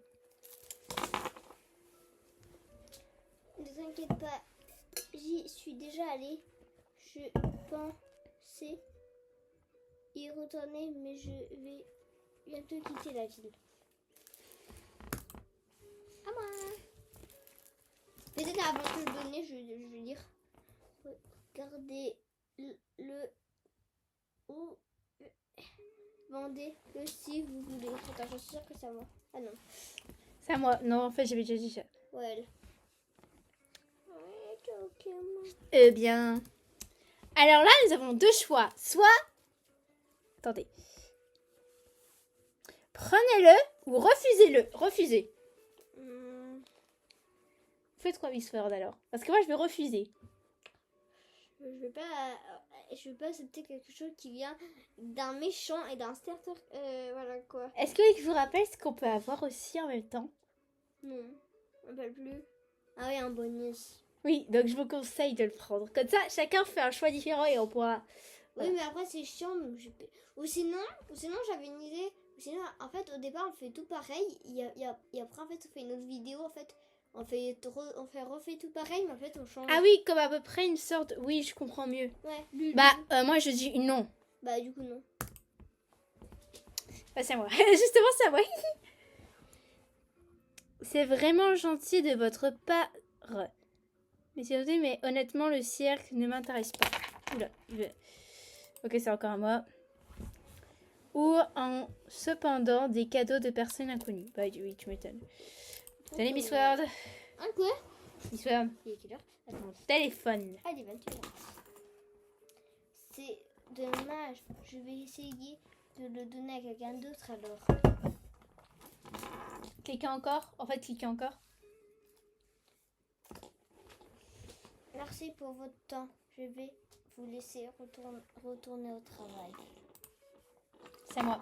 Ne t'inquiète pas. J'y suis déjà allée. Je pensais y retourner, mais je vais bientôt quitter la ville. À moi. Peut-être avant que je donne, je vais dire. Regardez le ou vendez-le si vous voulez. Attends, je suis sûre que c'est à moi. Ah non. C'est à moi. Non, en fait, j'avais déjà dit ça. Ouais. Eh bien. Alors là, nous avons deux choix. Soit. Attendez. Prenez-le ou refusez-le. Refusez. Faites quoi, Miss Ford, alors? Parce que moi, je vais refuser. Je veux pas accepter quelque chose qui vient d'un méchant et d'un starter. Voilà quoi. Est-ce que je vous rappelle ce qu'on peut avoir aussi en même temps? Non, on peut plus. Ah oui, un bonus. Oui, donc je vous conseille de le prendre. Comme ça, chacun fait un choix différent et on pourra... Oui, mais après, c'est chiant. Donc ou sinon j'avais une idée. Ou sinon, en fait, au départ, on fait tout pareil. Et après, en fait, on fait une autre vidéo. En fait, refait tout pareil, mais en fait, on change. Ah oui, comme à peu près une sorte... Oui, je comprends mieux. Ouais. Bah, moi, je dis non. Bah, du coup, non. Bah, c'est à moi. Justement, c'est à moi. C'est vraiment gentil de votre part. Mais honnêtement, le cirque ne m'intéresse pas. Oula, ok, c'est encore à moi. Ou en cependant des cadeaux de personnes inconnues. Bah oui, tu m'étonnes. Salut Miss Ward. Un quoi? Miss Ward. Il est quelle heure? Mon téléphone. Ah, il est 21h. C'est dommage. Je vais essayer de le donner à quelqu'un d'autre alors. Cliquez encore. En fait, cliquez encore. Merci pour votre temps. Je vais vous laisser retourner au travail. C'est à moi.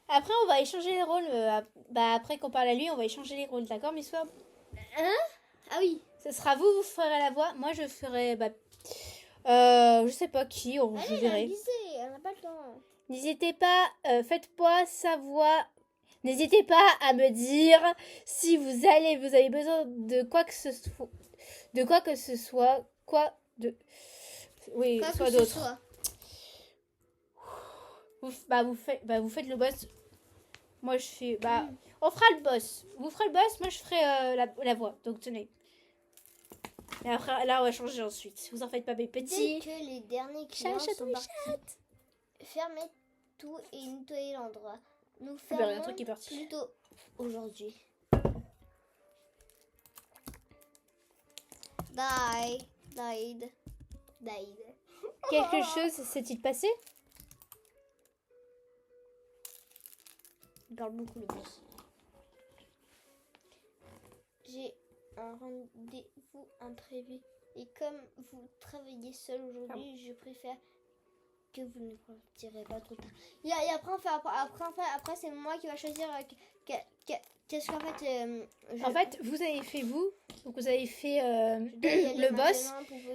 Après, on va échanger les rôles. Après qu'on parle à lui, on va échanger les rôles. D'accord, Miss Ward? Hein? Ah oui. Ce sera vous, vous ferez la voix. Moi, je ferai... je sais pas qui, je verrai. Elle n'a pas le temps. N'hésitez pas, faites-moi savoir. N'hésitez pas à me dire si vous avez besoin de quoi que ce soit. De quoi que ce soit. Oui, Quoi soit que ce d'autre. soit. Vous faites le boss. Moi, je fais... on fera le boss. Vous ferez le boss, moi, je ferai la voix. Donc, tenez. Et après, là, on va changer ensuite. Vous en faites pas, mes petits. Dès que les derniers clients sont partis, fermez tout et nettoyez l'endroit. Nous Il y a un fermons truc qui est parti. plutôt aujourd'hui. Died. Quelque chose s'est-il passé? Il parle beaucoup le boss. J'ai un rendez-vous imprévu. Et comme vous travaillez seul aujourd'hui, je préfère que vous ne partirez pas trop tard. Et après c'est moi qui va choisir qu'est-ce qu'en fait... En fait, vous avez fait vous. Donc, vous avez fait le boss.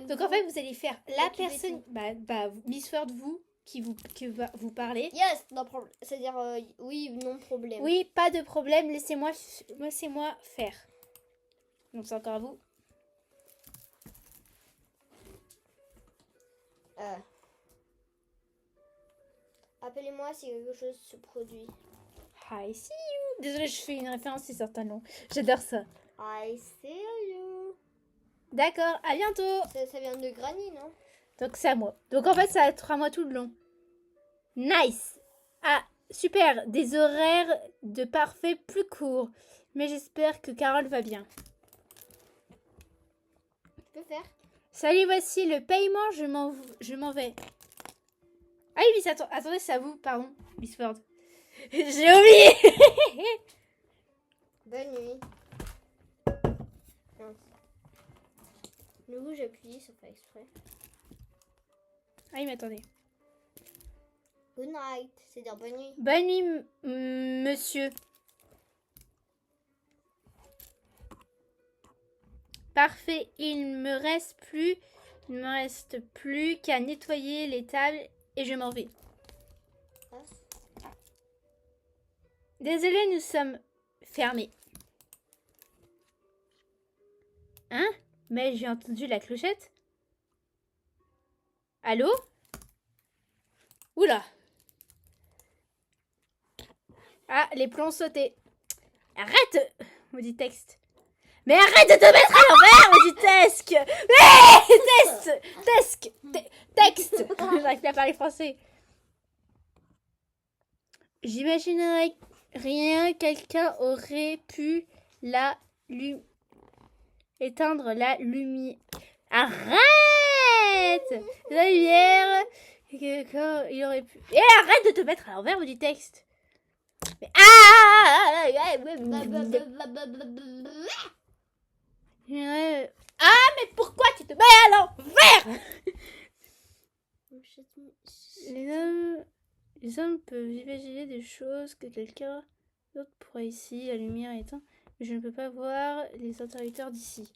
Donc, en fait, vous allez faire la personne... Miss Ward, qui va vous parler. Yes, no problem. C'est-à-dire, oui, non problème. Oui, pas de problème. Laissez-moi faire. Donc, c'est encore à vous. Appelez-moi si quelque chose se produit. I see you. Désolée, je fais une référence, c'est certain nom. J'adore ça. I see you. D'accord, à bientôt. Ça vient de Granny, non? Donc, c'est à moi. Donc, en fait, ça va être à moi tout le long. Nice. Ah, super. Des horaires de parfait plus courts. Mais j'espère que Carole va bien. Tu peux faire? Salut, voici le paiement. Je m'en vais. Ah oui, mais attendez, c'est à vous. Pardon, Miss Ford. J'ai oublié. Bonne nuit. Non. Du coup, j'ai appuyé sur faire exprès. Ah oui, mais attendez. Good night. C'est-à-dire bonne nuit. Bonne nuit, monsieur. Parfait. Il ne me reste plus qu'à nettoyer les tables et je m'en vais. Désolé, nous sommes fermés. Hein? Mais j'ai entendu la clochette. Allô? Oula! Ah, les plombs sautés. Arrête! Maudit texte. Mais arrête de te mettre à l'envers, maudit texte! Texte! J'arrive pas à parler français. J'imaginerais rien, quelqu'un aurait pu éteindre la lumière. Arrête! La lumière. Il aurait pu. Et arrête de te mettre à l'envers du texte. Mais mais pourquoi tu te mets à l'envers? Les hommes peuvent imaginer des choses que quelqu'un d'autre pourrait ici. La lumière est éteinte, mais je ne peux pas voir les interrupteurs d'ici.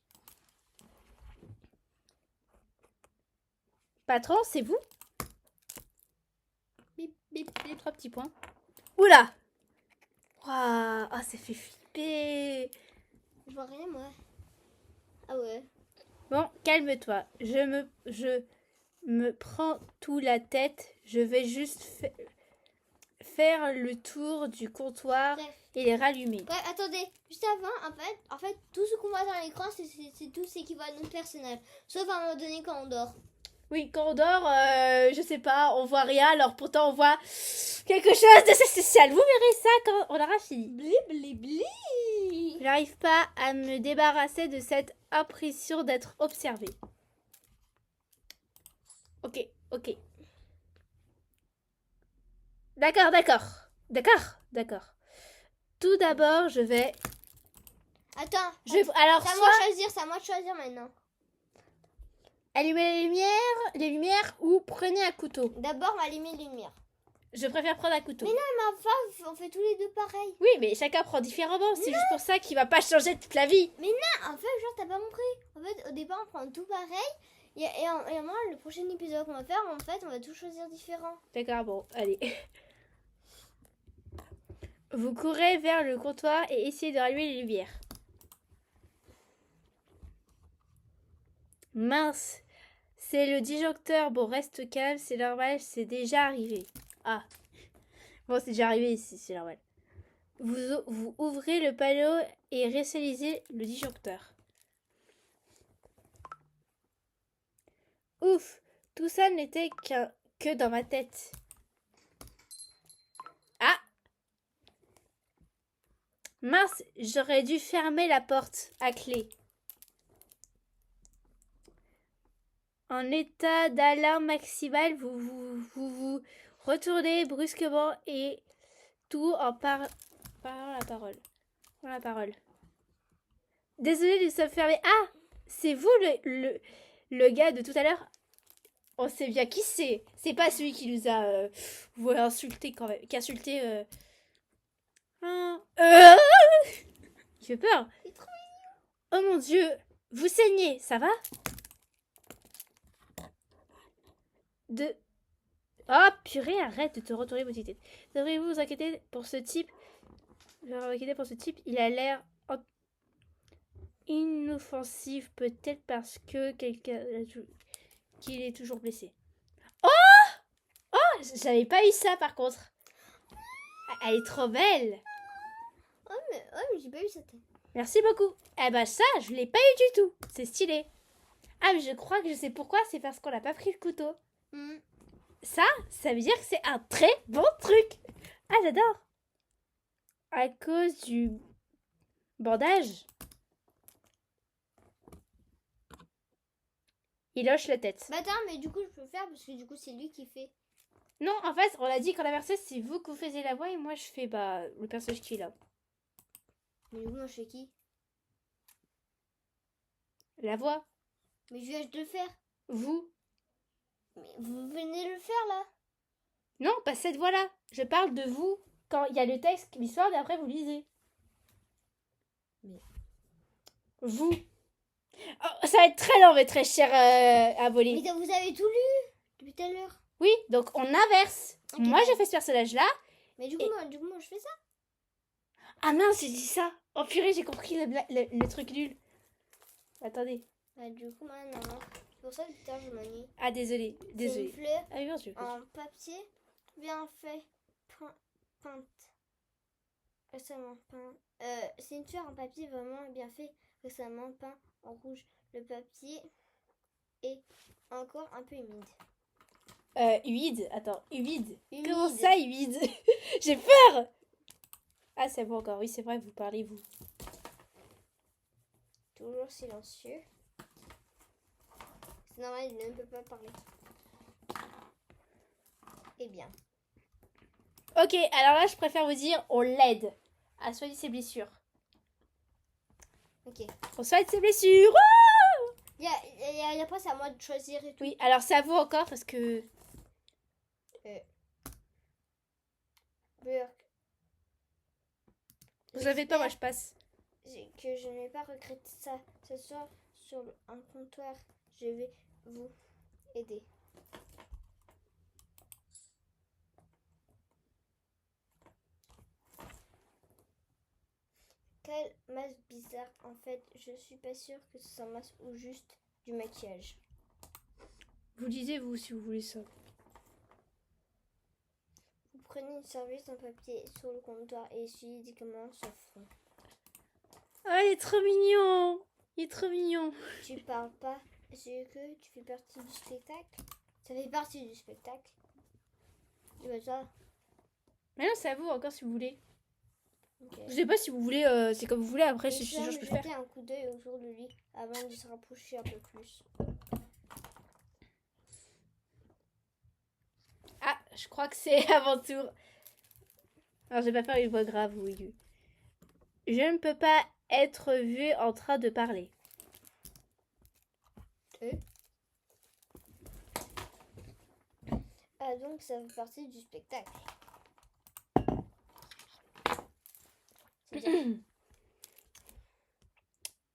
Patron, c'est vous? Bip, bip, bip, 3 petits points. Oula! Waouh! Ah, ça fait flipper! Je vois rien, moi. Ah ouais. Bon, calme-toi. Je me prends tout la tête. Je vais juste faire le tour du comptoir Bref. et les rallumer. Ouais, attendez. Juste avant, en fait, tout ce qu'on voit dans l'écran, c'est tout ce qui voit notre personnage. Sauf à un moment donné quand on dort. Oui, quand on dort, je sais pas, on voit rien, alors pourtant on voit quelque chose de spécial. Vous verrez ça quand on aura fini. Bli, bli, bli. J'arrive pas à me débarrasser de cette impression d'être observée. Ok, ok. D'accord, d'accord. D'accord. Tout d'abord, je vais... Attends. Alors, c'est à moi de choisir maintenant. Allumer les lumières ou prenez un couteau. D'abord, on va allumer les lumières. Je préfère prendre un couteau. Mais non, mais enfin, on fait tous les deux pareil. Oui, mais chacun prend différemment. C'est juste pour ça qu'il va pas changer toute la vie. En fait, genre, t'as pas compris. En fait, au départ, on prend tout pareil. Et moi, le prochain épisode qu'on va faire, en fait, on va tout choisir différent. D'accord, bon, allez. Vous courez vers le comptoir et essayez de rallumer les lumières. Mince, c'est le disjoncteur. Bon, reste calme, c'est normal, c'est déjà arrivé. Ah, bon, c'est déjà arrivé ici, c'est normal. Vous ouvrez le panneau et réinitialisez le disjoncteur. Ouf, tout ça n'était que dans ma tête. Ah! Mince, j'aurais dû fermer la porte à clé. En état d'alarme maximale, vous retournez brusquement et tout en parlant la parole. Désolé, nous sommes fermés. Ah, c'est vous le gars de tout à l'heure? On sait bien qui c'est. C'est pas celui qui nous a insulté quand même. Qui a insulté. J'ai peur. C'est trop Oh mon Dieu, vous saignez, ça va? Oh purée, arrête de te retourner, petite tête. Devriez-vous vous inquiéter pour ce type? Il a l'air inoffensif, peut-être parce que qu'il est toujours blessé. Oh, j'avais pas eu ça par contre. Elle est trop belle. Oh, mais j'ai pas eu ça. Merci beaucoup. Eh ben ça, je l'ai pas eu du tout. C'est stylé. Ah, mais je crois que je sais pourquoi. C'est parce qu'on n'a pas pris le couteau. Ça veut dire que c'est un très bon truc. Ah, j'adore. À cause du bandage. Il hoche la tête. Bah attends, mais du coup, je peux faire parce que du coup, c'est lui qui fait. Non, en fait, on a dit qu'en inversé, c'est vous que vous faisiez la voix et moi, je fais le personnage qui est là. Mais du coup, moi, je fais qui? La voix. Mais je viens de le faire. Vous. Mais vous venez de le faire, là. Non, pas cette voix-là. Je parle de vous quand il y a le texte, l'histoire, et après, vous lisez. Mais... Vous. Oh, ça va être très long, mais très cher à voler. Mais vous avez tout lu depuis tout à l'heure. Oui, donc on inverse. Okay, moi, j'ai fait ce personnage-là. Mais du coup, moi, je fais ça. Ah mince, j'ai dit ça. Oh purée, j'ai compris le truc nul. Attendez. Bah, du coup, maintenant, c'est pour ça que putain, je m'ennuie. Ah, désolé. C'est une fleur ah, bien sûr. en papier bien fait, peinte. Récemment peint. C'est une fleur en papier vraiment bien fait, récemment peint en rouge. Le papier est encore un peu humide. Humide. Attends, humide. Humide. Comment ça, humide? J'ai peur. Ah, c'est bon encore. Oui, c'est vrai, vous parlez, vous. Toujours silencieux. C'est normal, il ne peut pas parler. Eh bien. Ok, alors là, je préfère vous dire, on l'aide à soigner ses blessures. Ok. On soigne ses blessures. Il y a pas, c'est à moi de choisir et tout. Oui, alors c'est à vous encore parce que... Burk. Vous savez pas, moi je passe. Que je n'ai pas regretté ça. Ce soir, sur un comptoir, je vais vous aider. Quel masque bizarre. En fait, je suis pas sûre que ce soit un masque ou juste du maquillage. Vous lisez, vous, si vous voulez ça. Vous prenez une serviette en papier sur le comptoir et essuyez délicatement son front. Ah, il est trop mignon. Il est trop mignon. Tu parles pas, c'est que tu fais partie du spectacle. Ça fait partie du spectacle. Tu vois ça? Mais non, c'est à vous encore si vous voulez. Ok. Je sais pas si vous voulez, c'est comme vous voulez. Après, Et je Sam je peux faire. jetait un coup d'œil autour de lui avant de se rapprocher un peu plus. Ah, je crois que c'est avant tour. Alors, je vais pas faire une voix grave ou aiguë. Je ne peux pas être vue en train de parler. Ah, donc ça fait partie du spectacle. C'est bien.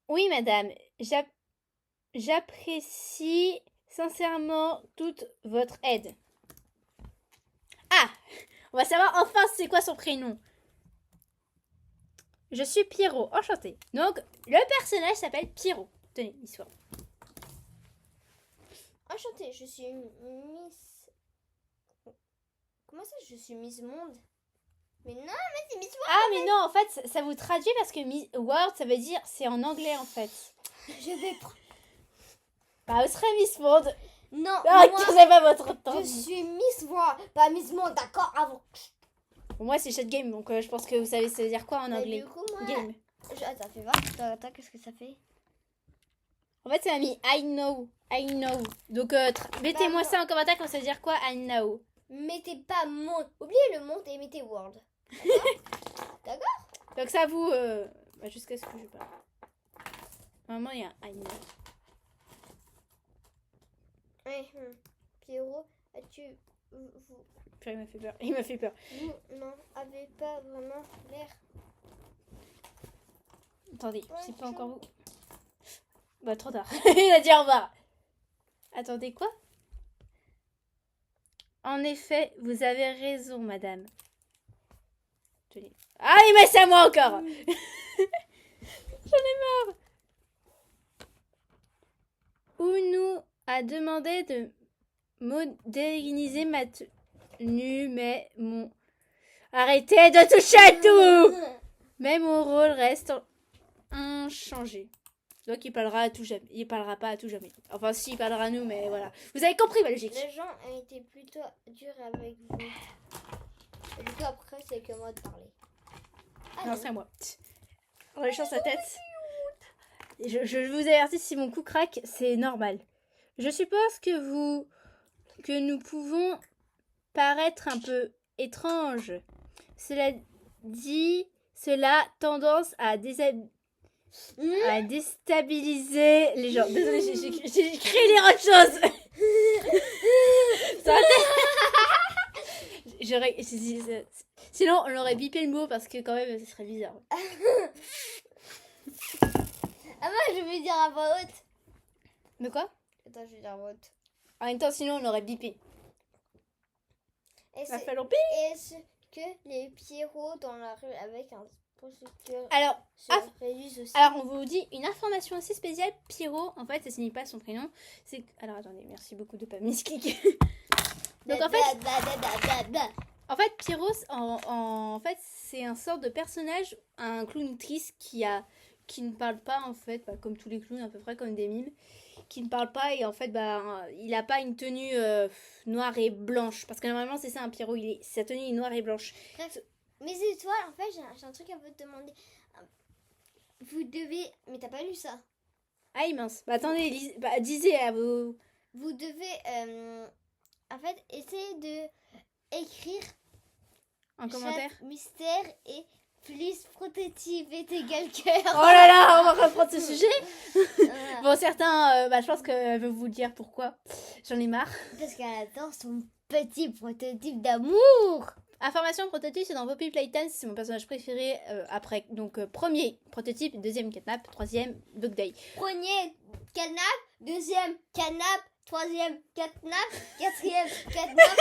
Oui, madame. J'apprécie sincèrement toute votre aide. Ah, on va savoir enfin c'est quoi son prénom. Je suis Pierrot, enchantée. Donc, le personnage s'appelle Pierrot. Tenez, l'histoire. Enchantée, je suis Miss... Comment ça, je suis Miss Monde? Mais non, mais c'est Miss World. Ah, mais non, en fait, ça vous traduit parce que Miss World, ça veut dire, c'est en anglais, en fait. Je vais prendre... Bah, vous serez Miss World. Non, Ah, moi, c'est pas votre temps. je suis Miss World, pas Miss Monde, d'accord? Avant. Pour moi, c'est Shot Game, donc je pense que vous savez ça veut dire quoi en Mais anglais. du coup, moi... Game. Attends, fais voir. Attends, qu'est-ce que ça fait? En fait, ça a mis I know. I know. Donc, mettez-moi Bah, ça en commentaire quand ça veut dire quoi I know. Mettez pas Monde. Oubliez le Monde et mettez World. D'accord? Donc, ça vous. Bah, jusqu'à ce que je parle. Normalement, il y a un I know. Ouais, Pierrot, as-tu... Puis, il m'a fait peur. Il m'a fait peur. Vous n'en avez pas vraiment l'air. Attendez, Ouais, c'est pas je- encore vous. Bah, trop tard. Il a dit au revoir. Attendez, quoi? En effet, vous avez raison, madame. Tenez. Ah, il m'a c'est à moi encore. J'en ai marre. Ounou a demandé de moderniser ma tenue, mais mon... Arrêtez de toucher à tout. Mais mon rôle reste inchangé. Donc il parlera à tout jamais. Il parlera pas à tout jamais. Enfin si, il parlera à nous, mais voilà. Vous avez compris ma logique. Les gens ont été plutôt durs avec vous. Et du coup, après, c'est que moi de parler. Ah, Non, c'est à moi. On les chances à tête. Je vous avertis, si mon cou craque, c'est normal. Je suppose que nous pouvons paraître un peu étranges. Cela dit, cela a tendance à déstabiliser les gens. Désolée, j'ai créé lire autre chose. Ça J'aurais... Sinon, on aurait bipé le mot parce que quand même, ce serait bizarre. Ah, moi, je vais dire à voix haute. De quoi? Attends, je vais dire à voix haute. En même temps, sinon, on aurait bipé. Est-ce Ça fait longtemps. est-ce que les Pierrots dans la rue avec un projecteur Alors, se réduisent aussi? Alors, on vous dit une information assez spéciale. Pierrot, en fait, ça signifie pas son prénom. C'est... Alors, attendez, merci beaucoup de pas miscliquer. Donc, en fait, Pierrot, en fait, c'est un sort de personnage, un clown triste qui ne parle pas, en fait, bah, comme tous les clowns, à peu près comme des mimes, qui ne parle pas et en fait, bah, il a pas une tenue noire et blanche. Parce que normalement, c'est ça, un Pierrot, sa tenue est noire et blanche. Bref, mes étoiles, en fait, j'ai un truc à vous demander. Vous devez... Mais t'as pas lu ça? Ah, mince. Bah, attendez, disez à vos... Vous devez, en fait, essayer de écrire En commentaire. chaque mystère et plus prototype est égal cœur. Oh là là, on va reprendre ce sujet. Voilà. Bon, certains, je pense qu'elle veut vous dire pourquoi. J'en ai marre. Parce qu'elle adore son petit prototype d'amour. Information prototype, c'est dans Poppy Playtime, c'est mon personnage préféré après. Donc, premier prototype, deuxième catnap, troisième Bug Day. Premier canap, deuxième canap, Troisième, catnap. Quatrième, catnap.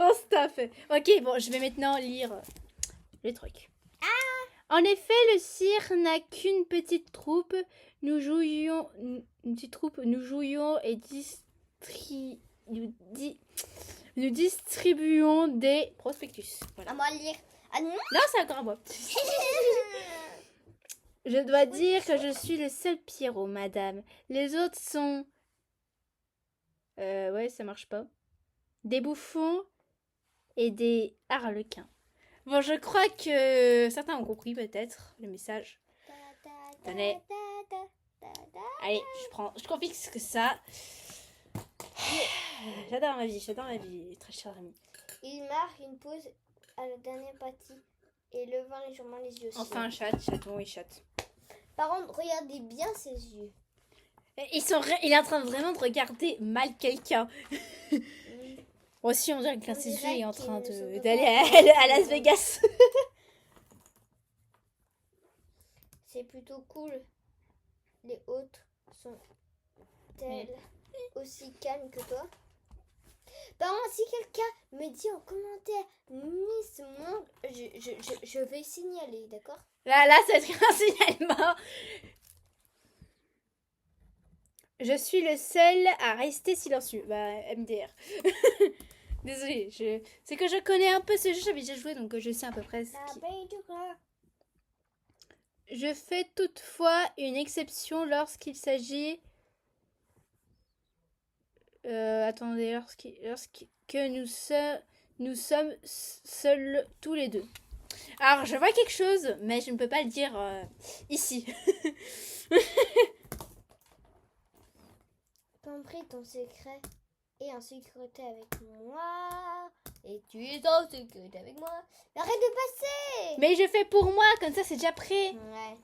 Oh, stop. Ok, bon, je vais maintenant lire le truc. En effet, le sire n'a qu'une petite troupe. Nous jouions et nous distribuons des prospectus. Voilà. À moi de lire. Ah non. Non, c'est encore à moi. Je dois dire que je suis le seul Pierrot, madame. Les autres sont... ouais, ça marche pas. Des bouffons et des harlequins. Bon, je crois que certains ont compris peut-être le message. Tenez. Allez, je confisque que ça. J'adore ma vie, très cher ami. Il marque une pause à la dernière partie et levant légèrement les yeux. Enfin, un chaton, il chatte. Par contre, regardez bien ses yeux. Il est en train vraiment de regarder mal quelqu'un. Moi aussi, on dirait que ses yeux est en train d'aller à Las Vegas. C'est plutôt cool. Les autres sont-elles aussi calmes que toi? Par contre, si quelqu'un me dit en commentaire Miss Monde, je vais signaler, d'accord? Là, ça va être un signalement. Je suis le seul à rester silencieux. Bah, MDR. Désolée, c'est que je connais un peu ce jeu, j'avais déjà joué, donc je sais à peu près ce qui... Je fais toutefois une exception lorsqu'il s'agit... attendez, lorsque nous sommes seuls tous les deux. Alors, je vois quelque chose, mais je ne peux pas le dire ici. Compris ton secret et en sécurité avec moi. Et tu es en sécurité avec moi. Arrête de passer. Mais je fais pour moi, comme ça c'est déjà prêt. Ouais.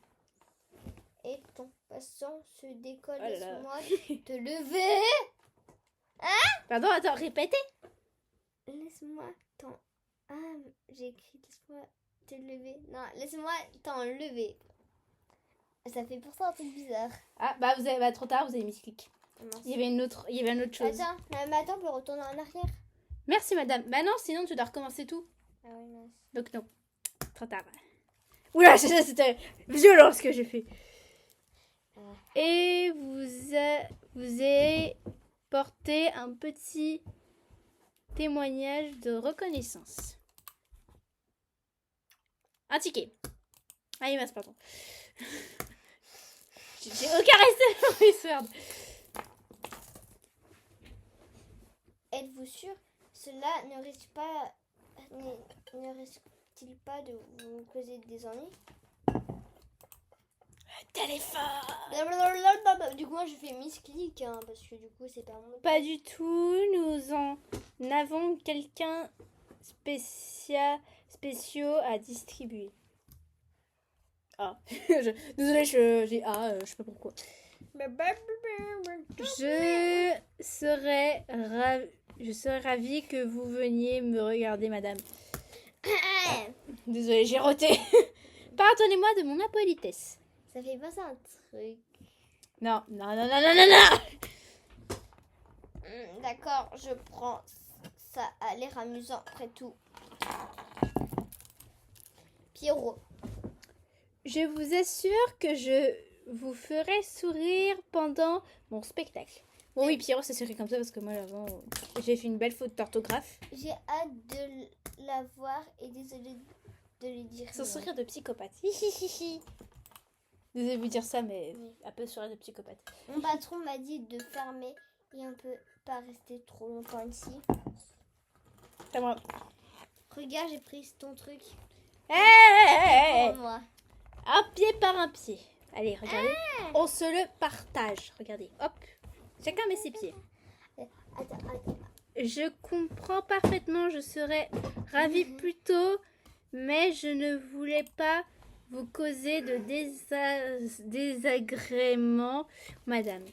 Et ton passant se décolle. Oh là là. Laisse-moi te lever. Pardon, attends, répétez. Laisse-moi t'en... Ah, j'ai écrit laisse-moi te lever. Non, laisse-moi t'enlever. Ça fait pourtant un truc bizarre. Ah, bah vous avez trop tard, vous avez mis ce clic. Il y avait une autre chose. Attends, mais attends, on peut retourner en arrière. Merci madame. Bah non, sinon tu dois recommencer tout. Ah oui, mince. Donc non, trop tard. Oula, c'était violent ce que j'ai fait. Et vous avez porté un petit témoignage de reconnaissance. Un ticket. Ah, il mince, pardon. J'ai aucun respect. Êtes-vous sûr? Cela ne risque-t-il pas de vous causer des ennuis? Téléphone. Du coup, moi je fais misclick hein, parce que du coup, c'est pas mon. Pas du tout. Nous en avons quelqu'un spéciaux à distribuer. Ah, désolée, j'ai je sais pas pourquoi. Je serais ravie que vous veniez me regarder, madame. Désolée, j'ai roté. Pardonnez-moi de mon impolitesse. Ça fait pas ça un truc. Non. D'accord, je prends. Ça a l'air amusant après tout. Pierrot. Je vous assure que je vous ferai sourire pendant mon spectacle. Bon oui, Pierrot, ça serait comme ça parce que moi, avant, j'ai fait une belle faute d'orthographe. J'ai hâte de la voir et désolée de lui dire. Son sourire de psychopathe. Désolée de vous dire ça, mais un peu sourire de psychopathe. Mon patron m'a dit de fermer et on peut pas rester trop longtemps ici. C'est moi. Regarde, j'ai pris ton truc. Hey, Pour moi. un pied par un pied. Allez, regardez. On se le partage. Regardez, hop. Chacun met ses pieds. Attends. Je comprends parfaitement, je serais ravie plus tôt, mais je ne voulais pas vous causer de désagréments, madame.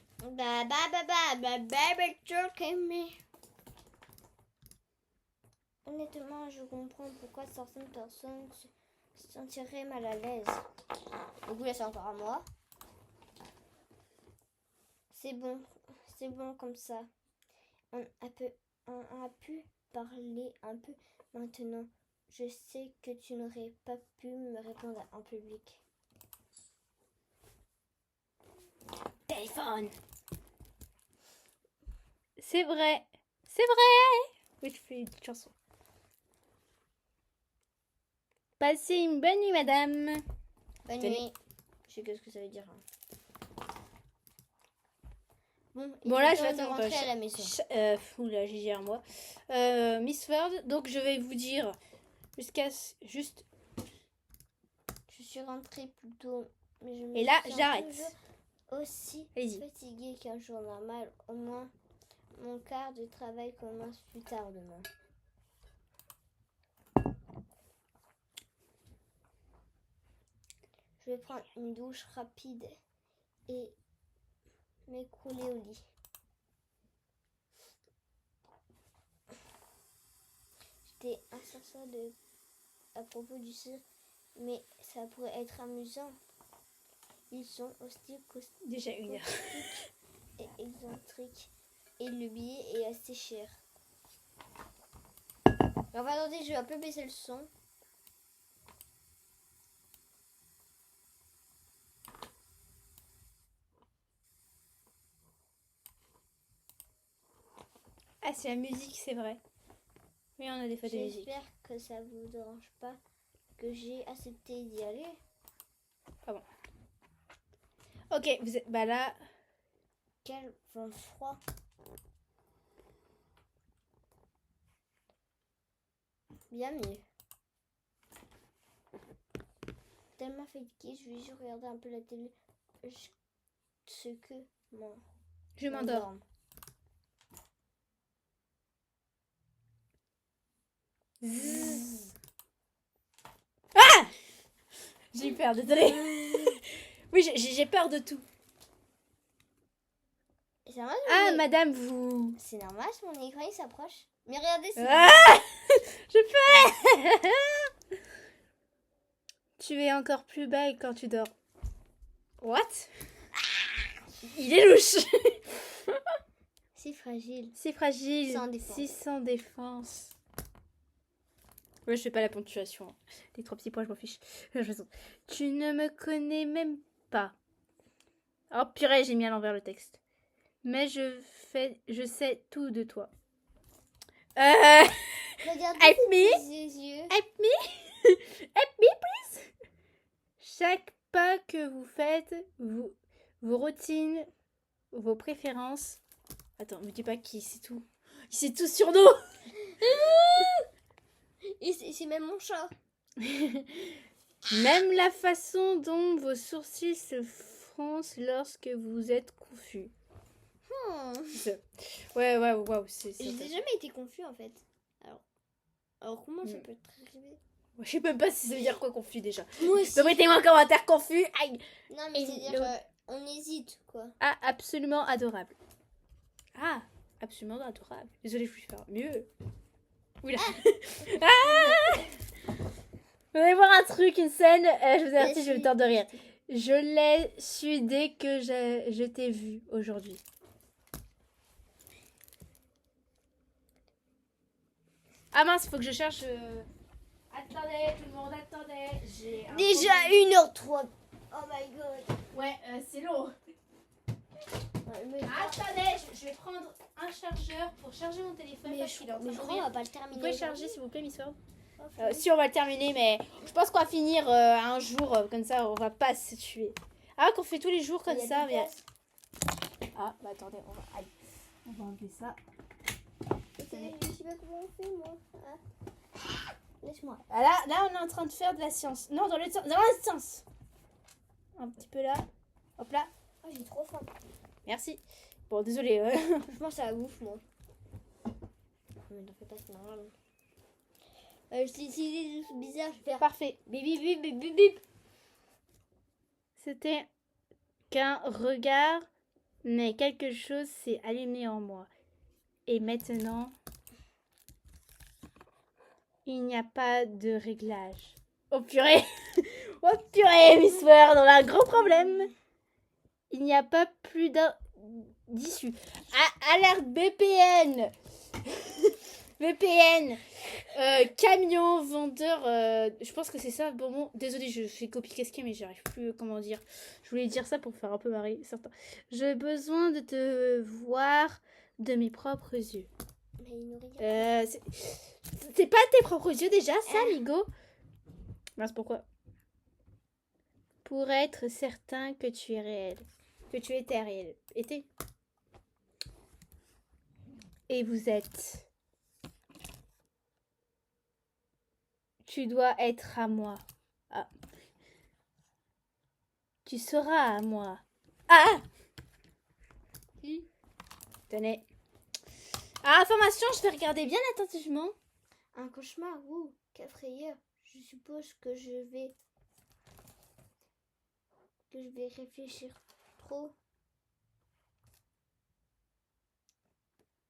Honnêtement, je comprends pourquoi certaines personnes se sentiraient mal à l'aise. Du coup, là, c'est encore à moi. C'est bon, C'est bon comme ça. On a pu parler un peu maintenant. Je sais que tu n'aurais pas pu me répondre en public. Téléphone. C'est vrai. C'est vrai. Oui, je fais une petite chanson. Passez une bonne nuit, madame. Bonne Tenez. nuit. Je sais ce que ça veut dire. Bon, Là, je vais attendre attendre. rentrer à la maison. Oula, j'ai gère moi. Miss Ford, donc je vais vous dire juste. Je suis rentrée plus tôt. Mais je me Et là, sens j'arrête. toujours aussi Allez-y. fatiguée qu'un jour normal. Au moins, mon quart de travail commence plus tard demain. Je vais prendre une douche rapide et m'écrouler au lit. J'étais insensible à propos du cirque, mais ça pourrait être amusant. Ils sont hostiles, Déjà une heure. et excentriques, et le billet est assez cher. Alors attendez, je vais un peu baisser le son. Ah, c'est la musique, c'est vrai. Mais on a des fois des musiques. J'espère que ça vous dérange pas que j'ai accepté d'y aller. Ok, vous êtes. Bah là. Quel vent froid. Bien mieux. Tellement fatiguée, je vais juste regarder un peu la télé. Ce que Je m'endors. Ah! J'ai eu peur, désolée. Oui, j'ai peur de tout. C'est normal, Ah, madame, vous. c'est normal, mon écran il s'approche. Mais regardez, c'est Ah! Je peux. Tu es encore plus belle quand tu dors. What? Il est louche. si fragile. C'est fragile. Sans défense. Si sans défense. Ouais, je fais pas la ponctuation. Les 3 petits points, je m'en fiche. Tu ne me connais même pas. Oh purée, j'ai mis à l'envers le texte. Mais je sais tout de toi. Regardez Help ses me. petits yeux. Help me. Help me, please. Chaque pas que vous faites, vos routines, vos préférences. Attends, me dis pas qu'il sait tout. Il sait tout sur nous. Et c'est même mon chat. Même la façon dont vos sourcils se froncent lorsque vous êtes confus. Ouais, waouh. J'ai jamais été confus en fait. Alors comment ça peut être arrivé? Je sais même pas si ça veut dire quoi confus déjà. Moi aussi. Donc mettez-moi en commentaire confus. Aïe. Non mais c'est-à-dire on hésite quoi. Ah, absolument adorable. Ah, absolument adorable. Désolée, je vais faire mieux. Oula. Ah. Vous allez voir un truc, une scène. Je vous avertis, je vais me tordre de rire. Je l'ai su dès que je t'ai vu aujourd'hui. Ah mince, faut que je cherche. Attendez, tout le monde, attendez. J'ai un Déjà problème. 1h03. Oh my god. Ouais, c'est long. Attendez, je vais prendre un chargeur pour charger mon téléphone. Mais je crois qu'on va pas le terminer. Vous pouvez charger s'il vous plaît, Miss Ford? Okay. Si on va le terminer, mais je pense qu'on va finir un jour comme ça, on va pas se tuer. Ah, qu'on fait tous les jours comme ça. Mais... Ah, bah attendez, on va enlever ça. Je sais pas comment on fait moi. Laisse-moi. Ah, là, on est en train de faire de la science. Non, dans l'autre sens. Un petit peu là. Hop là. Oh, j'ai trop faim. Merci. Bon, désolé. Je pense à la bouffe moi. Mais n'en fais pas, c'est normal. Si c'est bizarre, je vais faire. Parfait. Bip bip bip bip bip bip. C'était qu'un regard, mais quelque chose s'est allumé en moi. Et maintenant, il n'y a pas de réglage. Oh purée. Oh purée, Miss Ford, on a un gros problème. Il n'y a pas plus d'issue. Alerte BPN. VPN. Camion, vendeur. Je pense que c'est ça. Bon, désolé, je fais copie-casquer, mais j'arrive plus. Comment dire. Je voulais dire ça pour faire un peu marrer certains. J'ai besoin de te voir de mes propres yeux. Mais il nous regarde. C'est pas tes propres yeux déjà, ça, amigo? Mince, pourquoi? Pour être certain que tu es réel. Que tu étais réel. Étais. Et vous êtes. Tu dois être à moi. Ah. Tu seras à moi. Ah! Tenez. Information, je vais regarder bien attentivement. Un cauchemar, quelle frayeur. Je suppose que je vais réfléchir trop.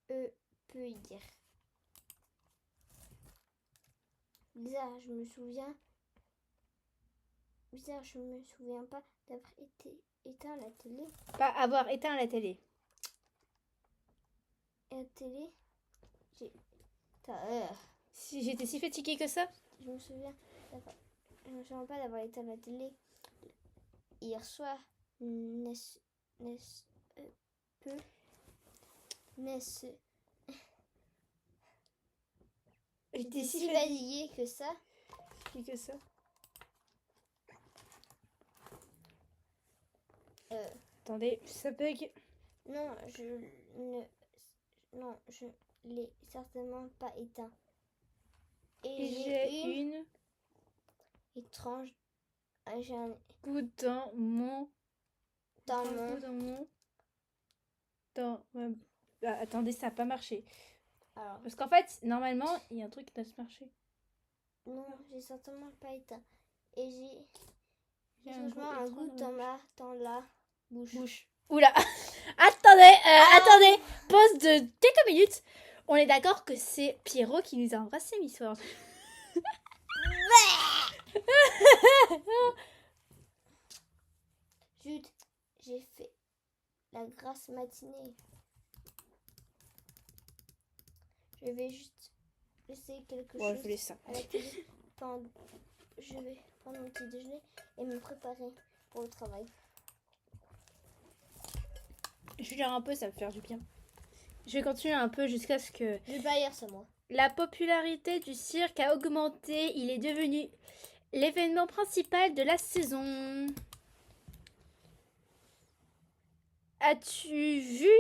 Peut y dire. Bizarre, je me souviens pas d'avoir éteint la télé. Pas avoir éteint la télé. La télé, Si j'étais si fatiguée que ça? Je me souviens pas d'avoir éteint la télé hier soir. J'étais si fatiguée que ça. Attendez, ça bug. Non, je l'ai certainement pas éteint. Et j'ai une étrange. J'ai un goût attendez, ça n'a pas marché. Alors, parce qu'en fait, normalement, il y a un truc qui doit se marcher. Non, j'ai certainement pas éteint. Et j'ai un goût dans la bouche. Oula. Attendez. Pause de quelques minutes. On est d'accord que c'est Pierrot qui nous a embrassé, Miss World. Zut, j'ai fait la grasse matinée. Je vais juste laisser quelque chose à la télé. Je vais prendre mon petit déjeuner et me préparer pour le travail. Je vais lire un peu, ça va me faire du bien. Je vais continuer un peu jusqu'à ce que... Je vais pas lire, c'est moi. La popularité du cirque a augmenté. Il est devenu l'événement principal de la saison. As-tu vu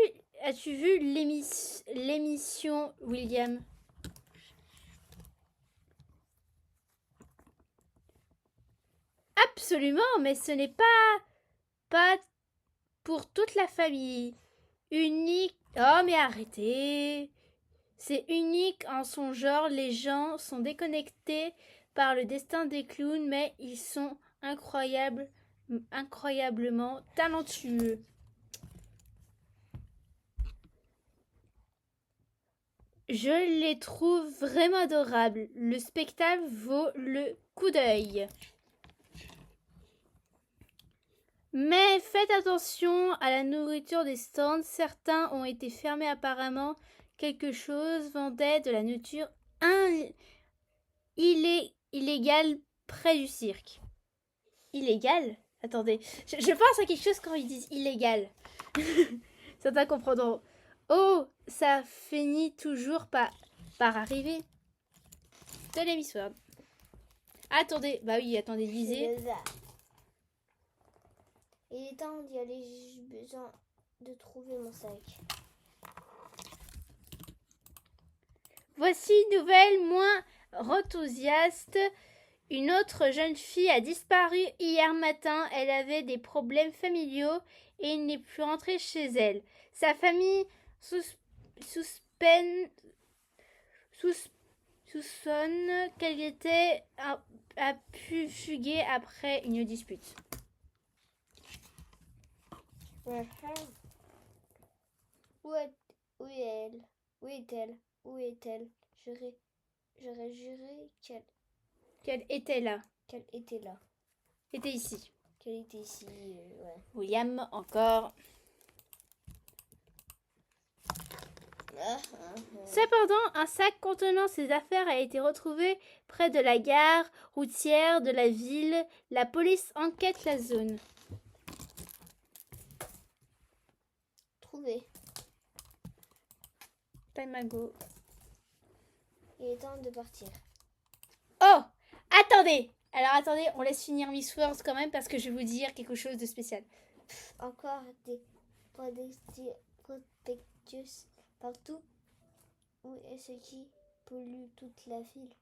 l'émission, William? Absolument, mais ce n'est pas pour toute la famille. Unique. Oh, mais arrêtez. C'est unique en son genre. Les gens sont déconnectés par le destin des clowns, mais ils sont incroyablement talentueux. Je les trouve vraiment adorables. Le spectacle vaut le coup d'œil. Mais faites attention à la nourriture des stands. Certains ont été fermés apparemment. Quelque chose vendait de la nourriture illégale près du cirque. Illégal? Attendez. Je pense à quelque chose quand ils disent illégal. Certains comprendront. Oh, ça finit toujours par arriver. Tenez, Miss World. Attendez, lisez. Il est temps d'y aller, j'ai besoin de trouver mon sac. Voici une nouvelle moins enthousiaste. Une autre jeune fille a disparu hier matin. Elle avait des problèmes familiaux et n'est plus rentrée chez elle. Sa famille soupçonne qu'elle a pu fuguer après une dispute. Où est-elle? J'aurais juré qu'elle était là. Qu'elle était là. Était ici. Qu'elle était ici, ouais. William, encore. Cependant, un sac contenant ses affaires a été retrouvé près de la gare routière de la ville. La police enquête la zone. Trouvé. Time à go. Il est temps de partir. Oh, attendez. Alors attendez, on laisse finir Miss World quand même parce que je vais vous dire quelque chose de spécial. Encore des prospectus partout. Où est ce qui pollue toute la ville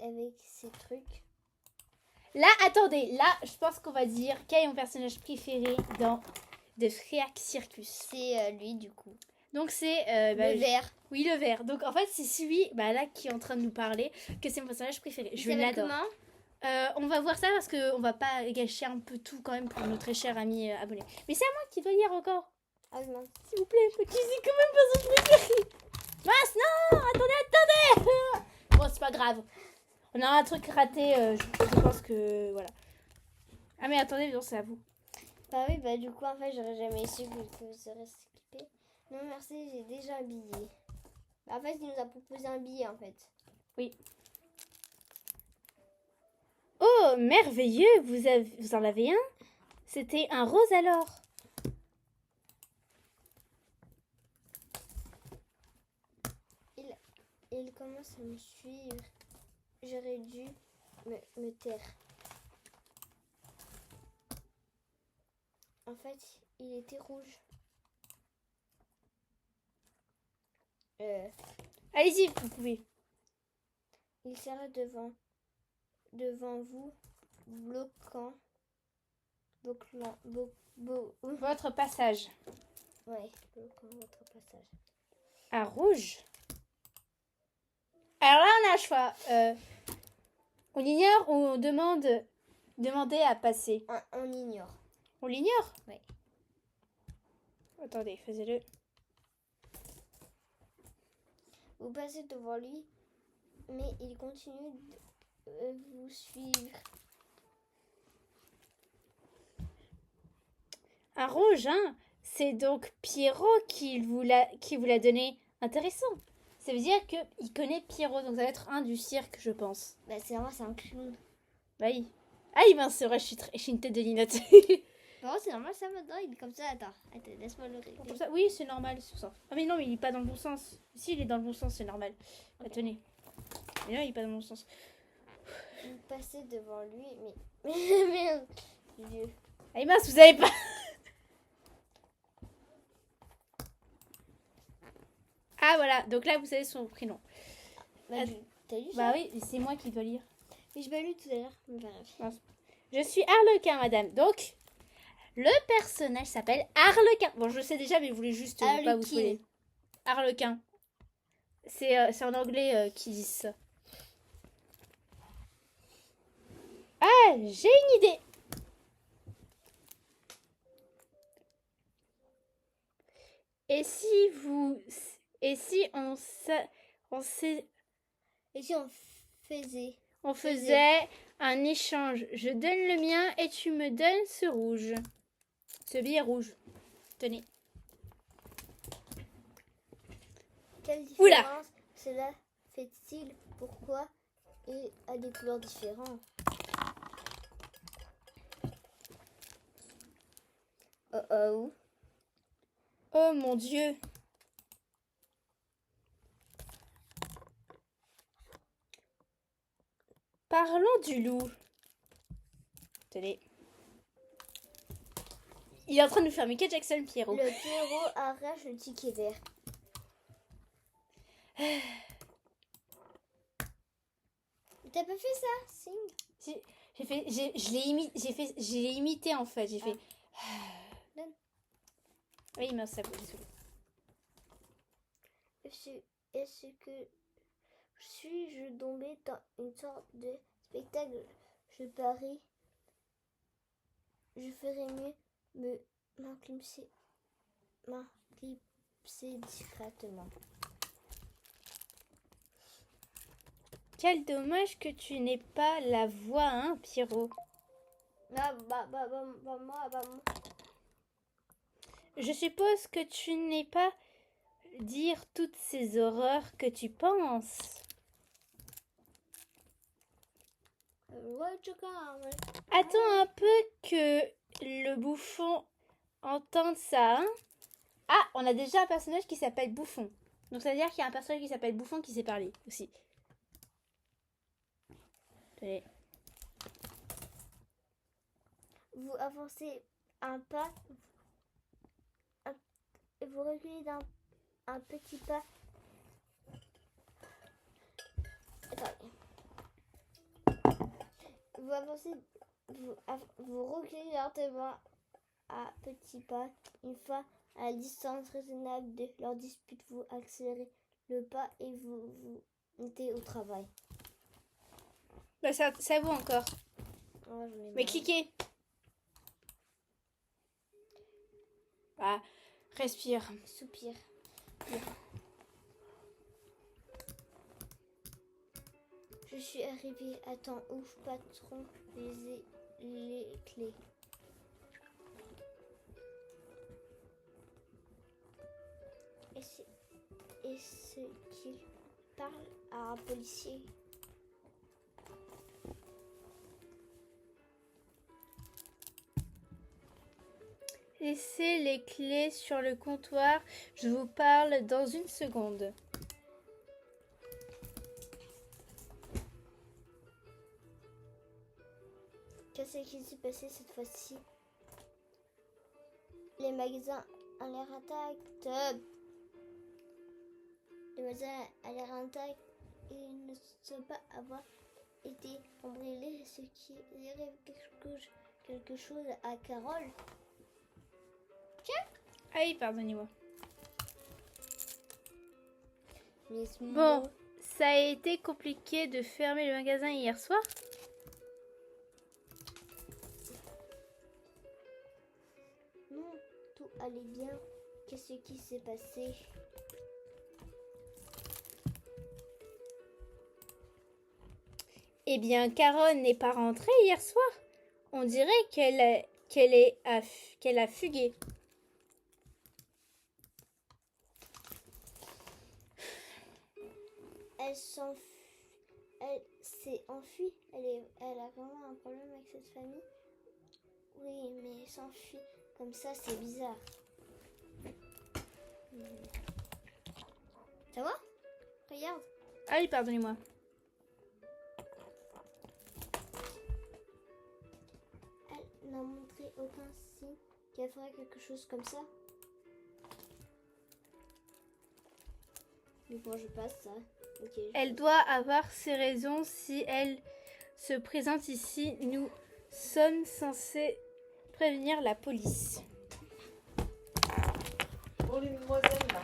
avec ces trucs? Là, attendez, là, je pense qu'on va dire quel est mon personnage préféré dans The Freak Circus. C'est lui du coup. Donc c'est Le vert. Oui, le vert. Donc en fait, c'est celui là qui est en train de nous parler que c'est mon personnage préféré. Je l'adore. On va voir ça parce qu'on va pas gâcher un peu tout quand même pour nos très chers amis abonnés. Mais c'est à moi qui dois lire encore. Ah oui, mince. S'il vous plaît, faut que c'est quand même mon personnage préféré. Mince, non, attendez. Bon, c'est pas grave. On a un truc raté, je pense que voilà. Ah mais attendez, non, c'est à vous. Bah oui, bah du coup en fait j'aurais jamais su que vous serez skippé. Non merci, j'ai déjà un billet. Bah, en fait il nous a proposé un billet en fait. Oui. Oh, merveilleux, vous en avez un? C'était un rose alors? Il commence à me suivre. J'aurais dû me taire. En fait, il était rouge. Allez-y, vous pouvez. Il sera devant vous, bloquant Votre passage. ouais, bloquant votre passage. À rouge. Alors là, on a un choix. On ignore ou on demander à passer. On ignore. On l'ignore? Oui. Attendez, faisez-le. Vous passez devant lui, mais il continue de vous suivre. Un rouge, hein? C'est donc Pierrot qui vous l'a donné. Intéressant. Ça veut dire qu'il connaît Pierrot, donc ça va être un du cirque, je pense. Bah c'est vrai, c'est un clown. Bah oui. Ah, mince, c'est vrai, je suis une tête de linotte. Par contre, c'est normal, ça maintenant, il est comme ça. Attends, laisse-moi le régler. Comme ça, oui, c'est normal, c'est ça. Ah mais non, mais il est pas dans le bon sens. Si, il est dans le bon sens, c'est normal. Okay. Tenez. Mais là, il est pas dans le bon sens. Vous passez devant lui, mais merde, Dieu. Ah mince, vous avez pas... Ah voilà, donc là, vous savez son prénom. Bah, t'as lu ça? Bah oui, c'est moi qui dois lire. Mais je l'ai lu tout à l'heure. Bref. Je suis Arlequin, madame. Donc, le personnage s'appelle Arlequin. Bon, je le sais déjà, mais je voulais juste pas vous spoiler. Arlequin. C'est en anglais qu'ils disent ça. Ah, j'ai une idée. Et si on faisait un échange. Je donne le mien et tu me donnes ce rouge. Ce billet rouge. Tenez. Quelle différence cela fait-il? Pourquoi il a des couleurs différentes? Oh. Oh mon Dieu. Parlons du loup. Tenez. Il est en train de nous faire Michael Jackson, Pierrot. Le Pierrot arrache le ticket vert. T'as pas fait ça, Sing? Si, je l'ai imité en fait. J'ai fait. Oui, mais ça peut. Est-ce que suis-je tombée dans une sorte de spectacle? Je parie. Je ferais mieux m'éclipser discrètement. Quel dommage que tu n'aies pas la voix, hein, Pierrot. Bah, moi. Je suppose que tu n'es pas dire toutes ces horreurs que tu penses. Ouais, Choca, ouais. Attends un peu que le bouffon entende ça. Hein. Ah, on a déjà un personnage qui s'appelle Bouffon. Donc ça veut dire qu'il y a un personnage qui s'appelle Bouffon qui sait parler aussi. Allez. Vous avancez un pas, et vous reculez un petit pas. Attendez. Vous avancez, vous reculez lentement à petits pas. Une fois à la distance raisonnable de leur dispute, vous accélérez le pas et vous mettez au travail. Bah ça vaut encore. Oh, j'en ai Mais marre. cliquez. Ah, respire. Soupir. Je suis arrivée à temps. Ouf, patron, les clés. Est-ce qu'il parle à un policier? Laissez les clés sur le comptoir. Je vous parle dans une seconde. Qu'est-ce qui s'est passé cette fois-ci? Les magasins ont l'air intacts. Les magasins ont l'air intacts et ils ne semblent pas avoir été cambriolés, ce qui dirait quelque chose à Carole. Ah oui, pardonnez-moi. Mais Bon, ça a été compliqué de fermer le magasin hier soir. non, tout allait bien. Qu'est-ce qui s'est passé? Eh bien, Caronne n'est pas rentrée hier soir. On dirait qu'elle a fugué. Elle s'est enfuie. Elle a vraiment un problème avec cette famille. Oui, mais s'enfuir comme ça, c'est bizarre. Ça va? Regarde. Ah oui, pardonnez-moi. Elle n'a montré aucun signe qu'elle ferait quelque chose comme ça. Mais bon, je passe ça. Okay, Elle doit avoir ses raisons si elle se présente ici. Nous sommes censés prévenir la police. Bon, les demoiselles, là.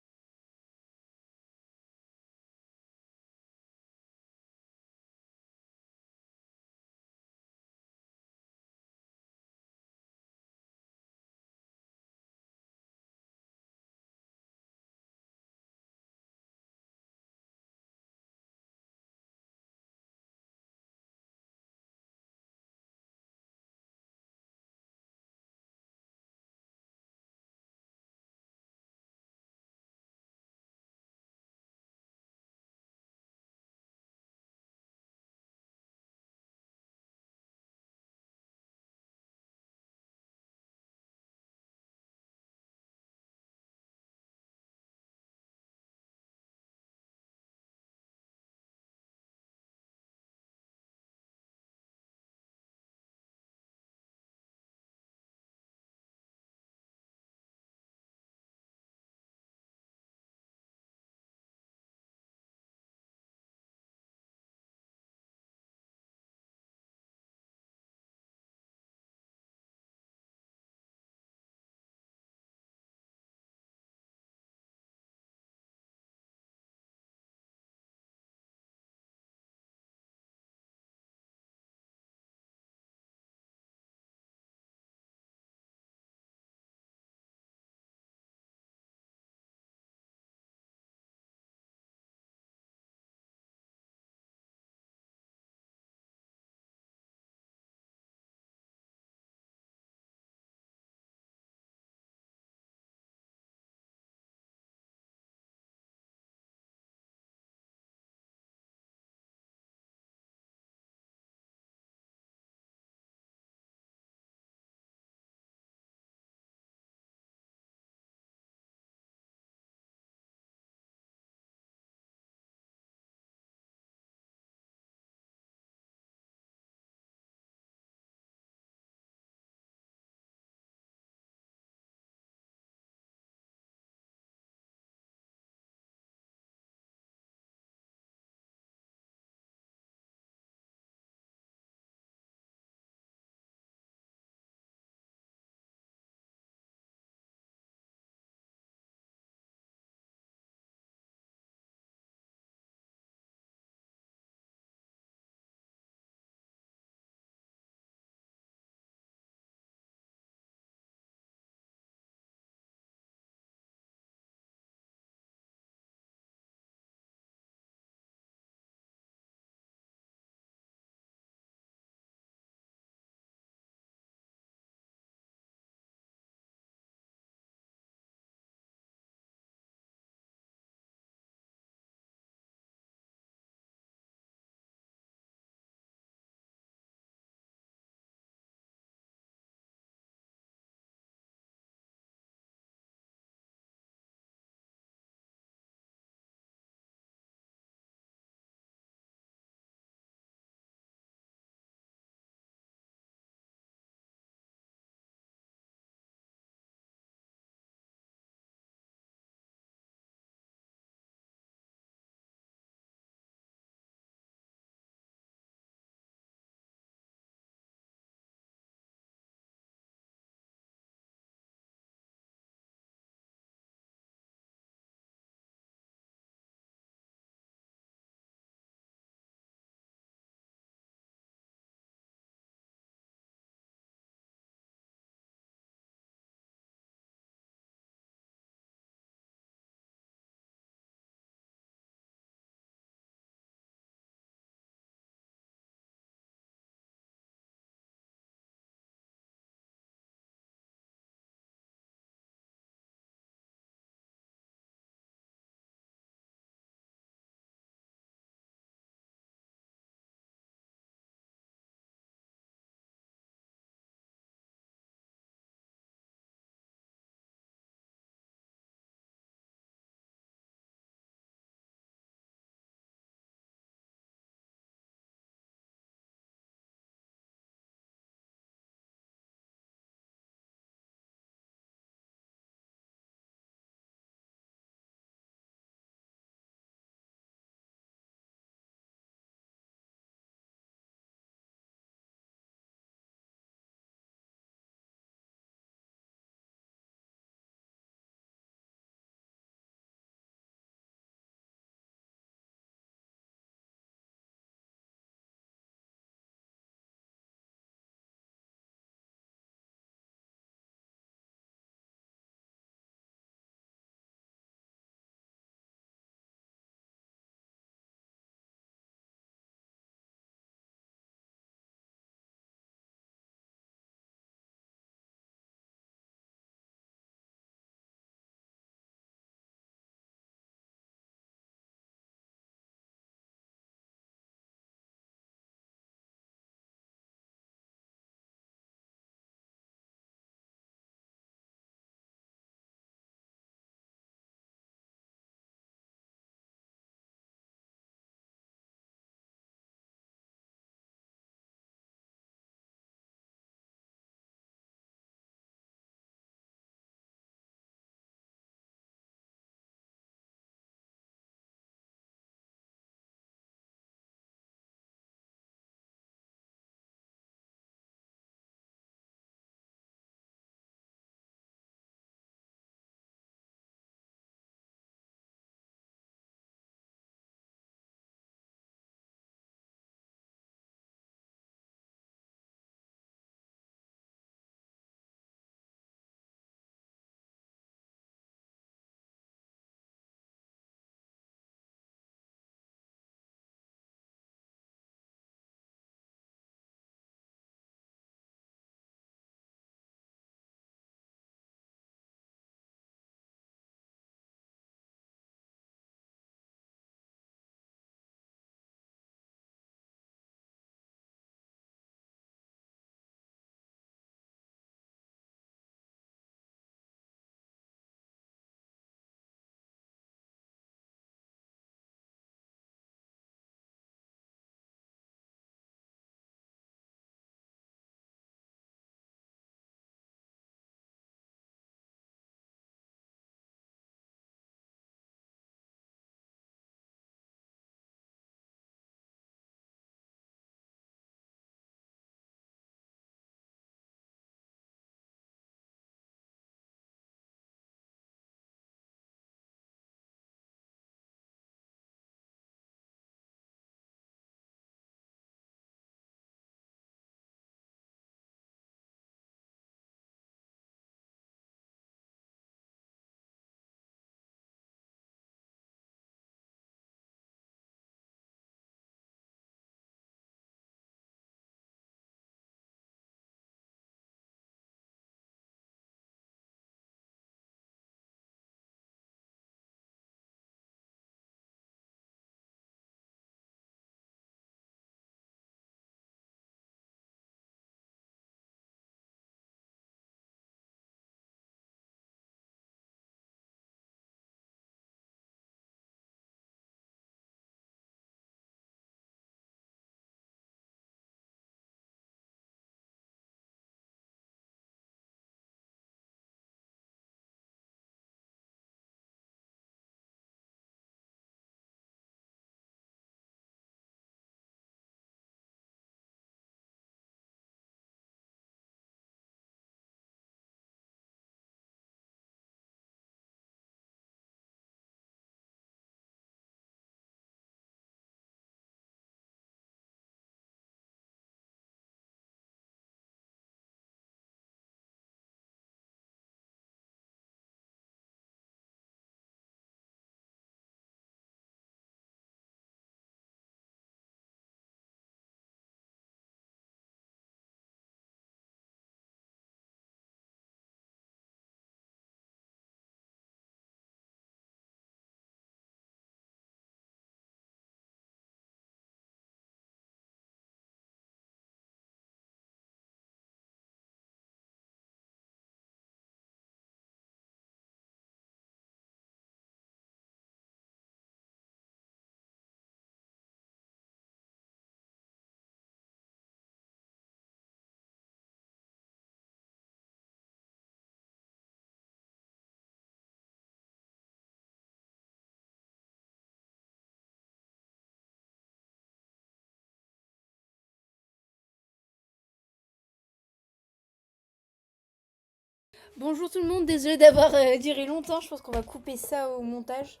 Bonjour tout le monde, désolé d'avoir duré longtemps, je pense qu'on va couper ça au montage.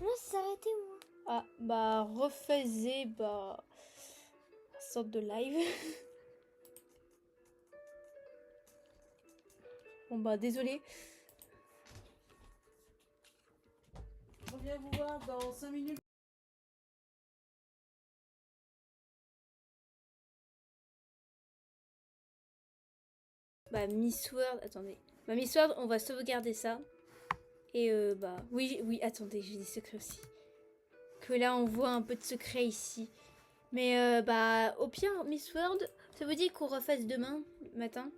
Moi, ça s'est arrêté, moi. Ah, bah, refaisez, bah, une sorte de live. Bon, bah, désolé. Je reviens vous voir dans 5 minutes. Bah, Miss World, attendez. Bah, Miss World, on va sauvegarder ça. Et bah, oui, oui, attendez, j'ai des secrets aussi. Que là, on voit un peu de secret ici. Mais bah, au pire, Miss World, ça vous dit qu'on refasse demain matin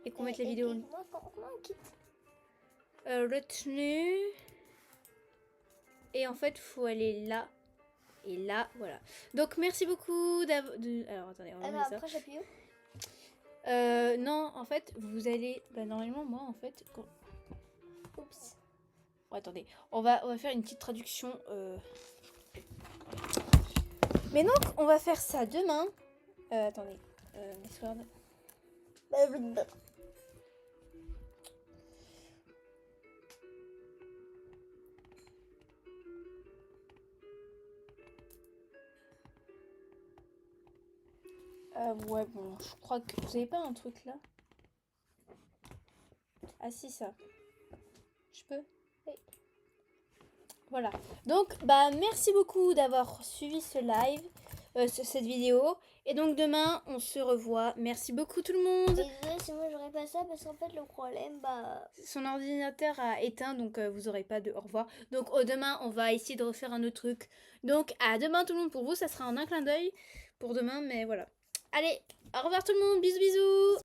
et qu'on mette la vidéo. Comment on quitte? Retenue. Et en fait, faut aller là. Et là, voilà. Donc, merci beaucoup d'avoir... Alors, attendez, on va mettre ça. Après, j'appuie où? Non, en fait, vous allez... Bah, normalement, moi, en fait... Oups. Oh, attendez, on va faire une petite traduction. Mais donc, on va faire ça demain. Attendez. Miss Word. Ouais, bon, je crois que... Vous avez pas un truc là? Ah si, ça. Je peux? Oui. Voilà. Donc, bah, merci beaucoup d'avoir suivi ce live, cette vidéo. Et donc, demain, on se revoit. Merci beaucoup tout le monde. Désolée si moi j'aurais pas ça parce qu'en fait le problème, bah... Son ordinateur a éteint, donc vous aurez pas de au revoir. Donc, demain, on va essayer de refaire un autre truc. Donc, à demain tout le monde. Pour vous, ça sera en un clin d'œil pour demain, mais voilà. Allez, au revoir tout le monde. Bisous, bisous.